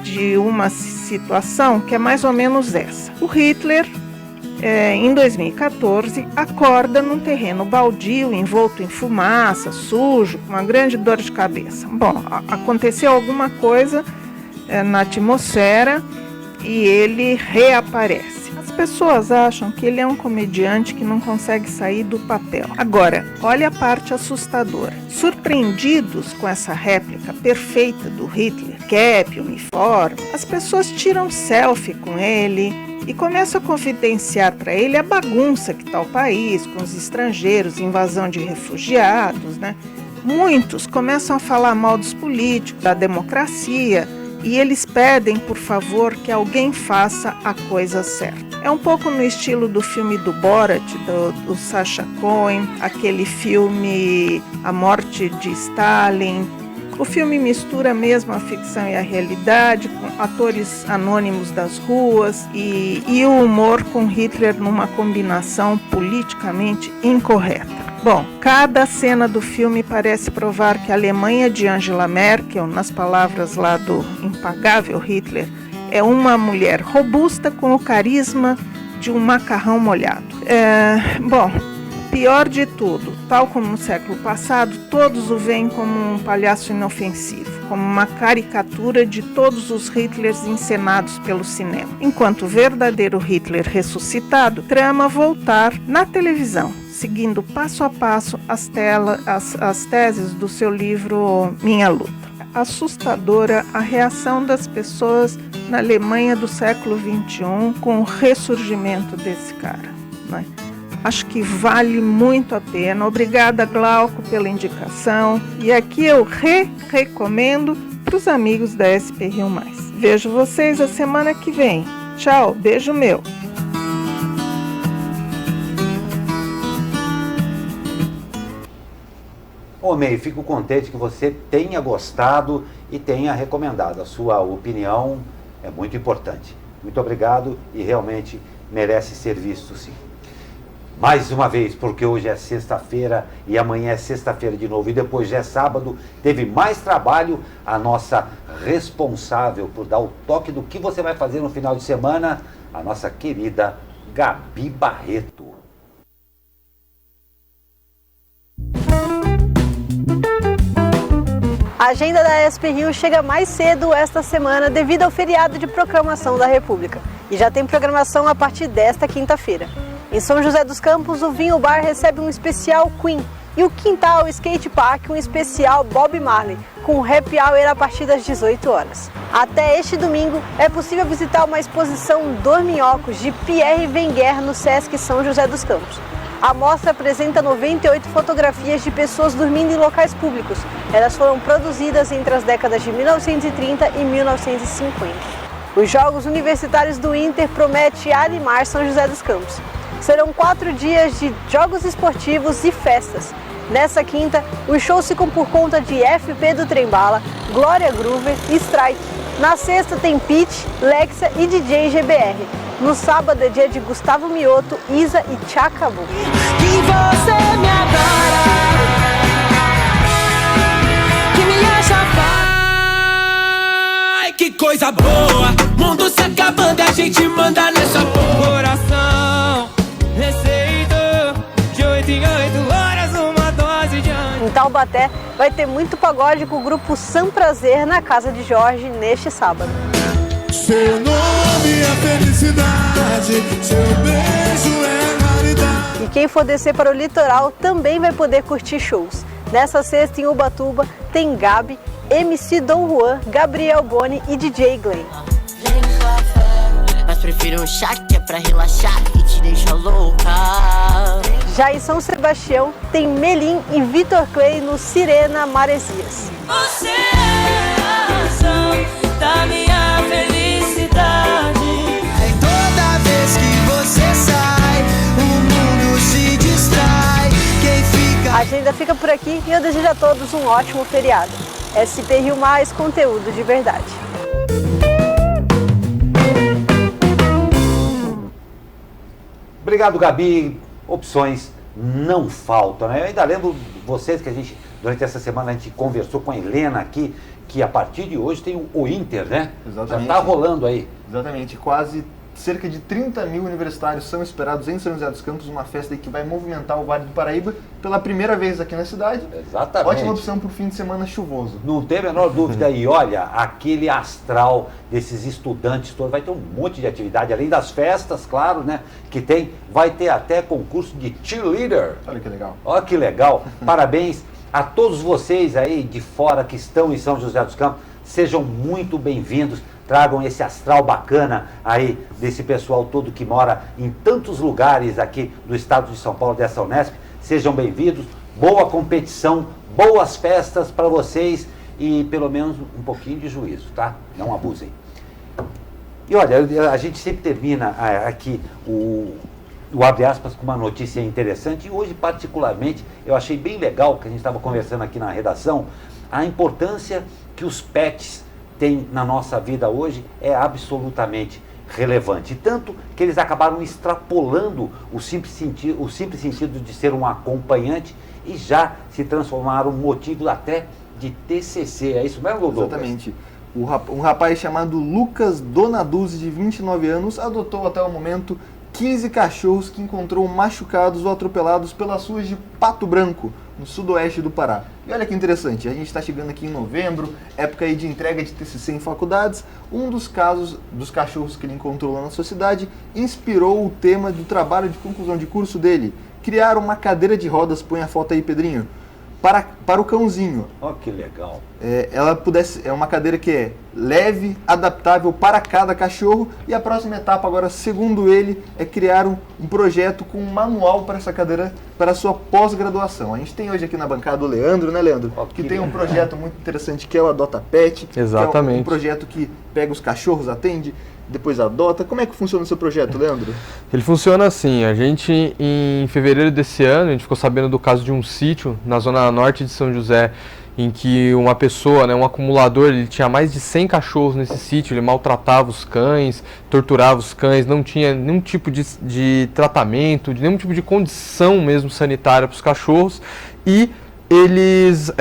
de uma situação que é mais ou menos essa. O Hitler, em 2014, acorda num terreno baldio, envolto em fumaça, sujo, com uma grande dor de cabeça. Bom, aconteceu alguma coisa na atmosfera e ele reaparece. As pessoas acham que ele é um comediante que não consegue sair do papel. Agora, olha a parte assustadora. Surpreendidos com essa réplica perfeita do Hitler, cap, uniforme, as pessoas tiram selfie com ele e começam a confidenciar para ele a bagunça que está o país, com os estrangeiros, invasão de refugiados, né? Muitos começam a falar mal dos políticos, da democracia, e eles pedem, por favor, que alguém faça a coisa certa. É um pouco no estilo do filme do Borat, do Sacha Cohen, aquele filme A Morte de Stalin. O filme mistura mesmo a ficção e a realidade, com atores anônimos das ruas e o humor com Hitler numa combinação politicamente incorreta. Bom, cada cena do filme parece provar que a Alemanha de Angela Merkel, nas palavras lá do impagável Hitler, é uma mulher robusta com o carisma de um macarrão molhado. Bom, pior de tudo, tal como no século passado, todos o veem como um palhaço inofensivo, como uma caricatura de todos os Hitlers encenados pelo cinema. Enquanto o verdadeiro Hitler ressuscitado trama voltar na televisão, seguindo passo a passo as teses do seu livro Minha Luta. Assustadora a reação das pessoas na Alemanha do século XXI com o ressurgimento desse cara, né? Acho que vale muito a pena. Obrigada, Glauco, pela indicação. E aqui eu recomendo para os amigos da SP Rio Mais. Vejo vocês a semana que vem. Tchau, beijo meu. Ô May, fico contente que você tenha gostado e tenha recomendado. A sua opinião é muito importante. Muito obrigado e realmente merece ser visto, sim. Mais uma vez, porque hoje é sexta-feira e amanhã é sexta-feira de novo e depois já é sábado, teve mais trabalho a nossa responsável por dar o toque do que você vai fazer no final de semana, a nossa querida Gabi Barreto. A agenda da SP Rio chega mais cedo esta semana devido ao feriado de proclamação da República. E já tem programação a partir desta quinta-feira. Em São José dos Campos, o Vinho Bar recebe um especial Queen e o Quintal Skate Park um especial Bob Marley, com happy hour a partir das 18 horas. Até este domingo é possível visitar uma exposição Dorminhocos de Pierre Wenger no Sesc São José dos Campos. A mostra apresenta 98 fotografias de pessoas dormindo em locais públicos. Elas foram produzidas entre as décadas de 1930 e 1950. Os Jogos Universitários do Inter prometem animar São José dos Campos. Serão 4 dias de jogos esportivos e festas. Nessa quinta, os shows ficam por conta de FP do Trembala, Glória Groover e Strike. Na sexta tem Pitch, Lexia e DJ GBR. No sábado é dia de Gustavo Mioto, Isa e Tchacabu. Que você me adora, que me acha vai, que coisa boa. Mundo se acabando, a gente manda nessa porra. Coração, receita, de 8 em 8 horas, uma dose de anjo. Em Taubaté vai ter muito pagode com o grupo Sam Prazer na casa de Jorge neste sábado. Seu nome é felicidade, seu beijo é raridade. E quem for descer para o litoral também vai poder curtir shows. Nessa sexta em Ubatuba tem Gabi, MC Dom Juan, Gabriel Boni e DJ Glenn. Mas prefiro um chá que é pra relaxar e te deixa louca. Já em São Sebastião tem Melim e Vitor Clay no Sirena Maresias. Você é a razão da minha felicidade. Toda vez que você sai, o mundo se distrai. Quem fica... A agenda fica por aqui e eu desejo a todos um ótimo feriado. SP Rio Mais, conteúdo de verdade. Obrigado, Gabi. Opções não faltam, né? Eu ainda lembro vocês que durante essa semana a gente conversou com a Helena aqui, que a partir de hoje tem o Inter, né? Exatamente. Já está rolando aí. Exatamente. Cerca de 30 mil universitários são esperados em São José dos Campos, uma festa que vai movimentar o Vale do Paraíba pela primeira vez aqui na cidade. Exatamente. Ótima opção para o fim de semana chuvoso. Não tem a menor dúvida. E olha, aquele astral desses estudantes todos, vai ter um monte de atividade, além das festas, claro, né? Que vai ter até concurso de cheerleader. Olha que legal. Olha que legal. Parabéns a todos vocês aí de fora que estão em São José dos Campos. Sejam muito bem-vindos. Tragam esse astral bacana aí desse pessoal todo que mora em tantos lugares aqui do estado de São Paulo, dessa Unesp. Sejam bem-vindos, boa competição, boas festas para vocês e pelo menos um pouquinho de juízo, tá? Não abusem. E olha, a gente sempre termina aqui o abre aspas com uma notícia interessante e hoje particularmente eu achei bem legal que a gente estava conversando aqui na redação, a importância que os pets tem na nossa vida hoje é absolutamente relevante. Tanto que eles acabaram extrapolando o simples sentido de ser um acompanhante e já se transformaram motivo até de TCC. É isso mesmo, Douglas? Exatamente. Um rapaz chamado Lucas Donaduzzi, de 29 anos, adotou até o momento 15 cachorros que encontrou machucados ou atropelados pelas ruas de Pato Branco, no sudoeste do Pará. E olha que interessante, a gente está chegando aqui em novembro, época aí de entrega de TCC em faculdades. Um dos casos dos cachorros que ele encontrou lá na sua cidade inspirou o tema do trabalho de conclusão de curso dele. Criar uma cadeira de rodas, põe a foto aí, Pedrinho, para o cãozinho. Ó, que legal. É uma cadeira que é leve, adaptável para cada cachorro, e a próxima etapa agora, segundo ele, é criar um projeto com um manual para essa cadeira, para a sua pós-graduação. A gente tem hoje aqui na bancada o Leandro, né, Leandro? Que tem um projeto muito interessante que é o Adota Pet. Exatamente. Que é um projeto que pega os cachorros, atende, depois adota. Como é que funciona o seu projeto, Leandro? Ele funciona assim, a gente em fevereiro desse ano, a gente ficou sabendo do caso de um sítio na zona norte de São José, em que uma pessoa, um acumulador, ele tinha mais de 100 cachorros nesse sítio, ele maltratava os cães, torturava os cães, não tinha nenhum tipo de tratamento, nenhum tipo de condição mesmo sanitária para os cachorros, e eles,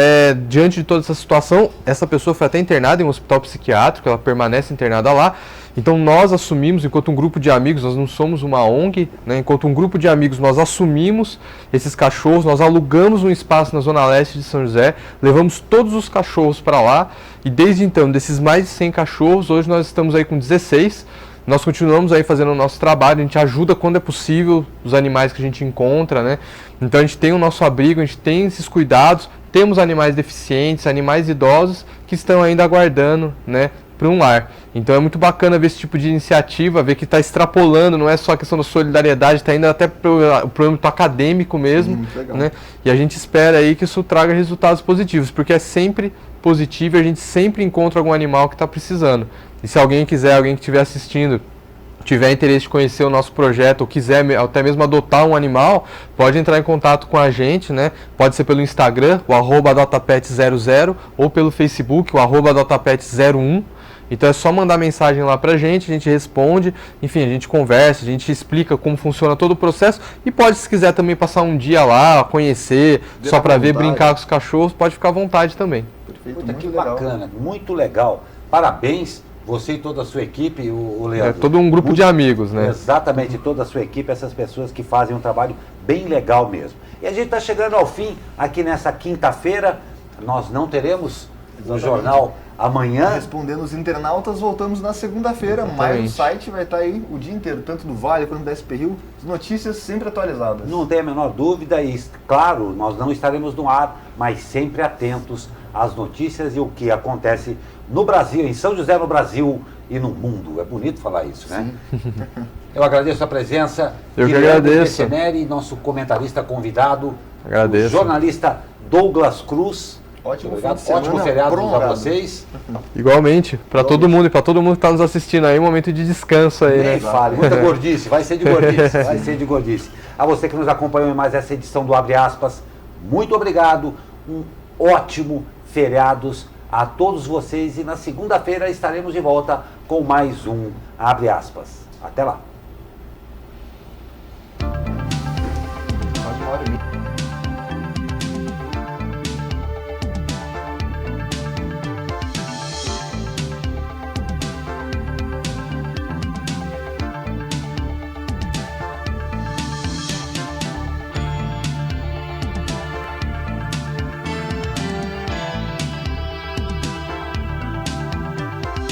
diante de toda essa situação, essa pessoa foi até internada em um hospital psiquiátrico, ela permanece internada lá. Então nós assumimos, enquanto um grupo de amigos, nós não somos uma ONG, enquanto um grupo de amigos nós assumimos esses cachorros, nós alugamos um espaço na zona leste de São José, levamos todos os cachorros para lá, e desde então, desses mais de 100 cachorros, hoje nós estamos aí com 16, nós continuamos aí fazendo o nosso trabalho, a gente ajuda quando é possível os animais que a gente encontra, Então a gente tem o nosso abrigo, a gente tem esses cuidados, temos animais deficientes, animais idosos que estão ainda aguardando, para um lar. Então é muito bacana ver esse tipo de iniciativa, ver que está extrapolando, não é só a questão da solidariedade, está indo até para o âmbito acadêmico mesmo, E a gente espera aí que isso traga resultados positivos, porque é sempre positivo e a gente sempre encontra algum animal que está precisando. E se alguém quiser, alguém que estiver assistindo, tiver interesse de conhecer o nosso projeto ou quiser até mesmo adotar um animal, pode entrar em contato com a gente, Pode ser pelo Instagram, o @adotapet00, ou pelo Facebook, o @adotapet01. Então é só mandar mensagem lá pra gente, a gente responde, enfim, a gente conversa, a gente explica como funciona todo o processo, e pode, se quiser também passar um dia lá, conhecer, só para ver, brincar com os cachorros, pode ficar à vontade também. Perfeito, Puta, que legal. bacana, muito legal. Parabéns, você e toda a sua equipe, o Leandro. É todo um grupo de amigos, Exatamente, toda a sua equipe, essas pessoas que fazem um trabalho bem legal mesmo. E a gente está chegando ao fim aqui nessa quinta-feira, nós não teremos o jornal amanhã. Respondendo os internautas, voltamos na segunda-feira, mas o site vai estar aí o dia inteiro, tanto do Vale quanto da SP Rio, as notícias sempre atualizadas. Não tem a menor dúvida, e claro, nós não estaremos no ar, mas sempre atentos às notícias e o que acontece no Brasil, em São José, no Brasil e no mundo. É bonito falar isso, Eu agradeço a presença de Leandro Pessineri, nosso comentarista convidado, o jornalista Douglas Cruz. Ótimo feriado para vocês. Igualmente, para todo mundo e para todo mundo que está nos assistindo aí, um momento de descanso aí, Nem fale, muita gordice, vai ser de gordice, vai ser de gordice. A você que nos acompanhou em mais essa edição do Abre Aspas, muito obrigado, um ótimo feriados a todos vocês, e na segunda-feira estaremos de volta com mais um Abre Aspas. Até lá.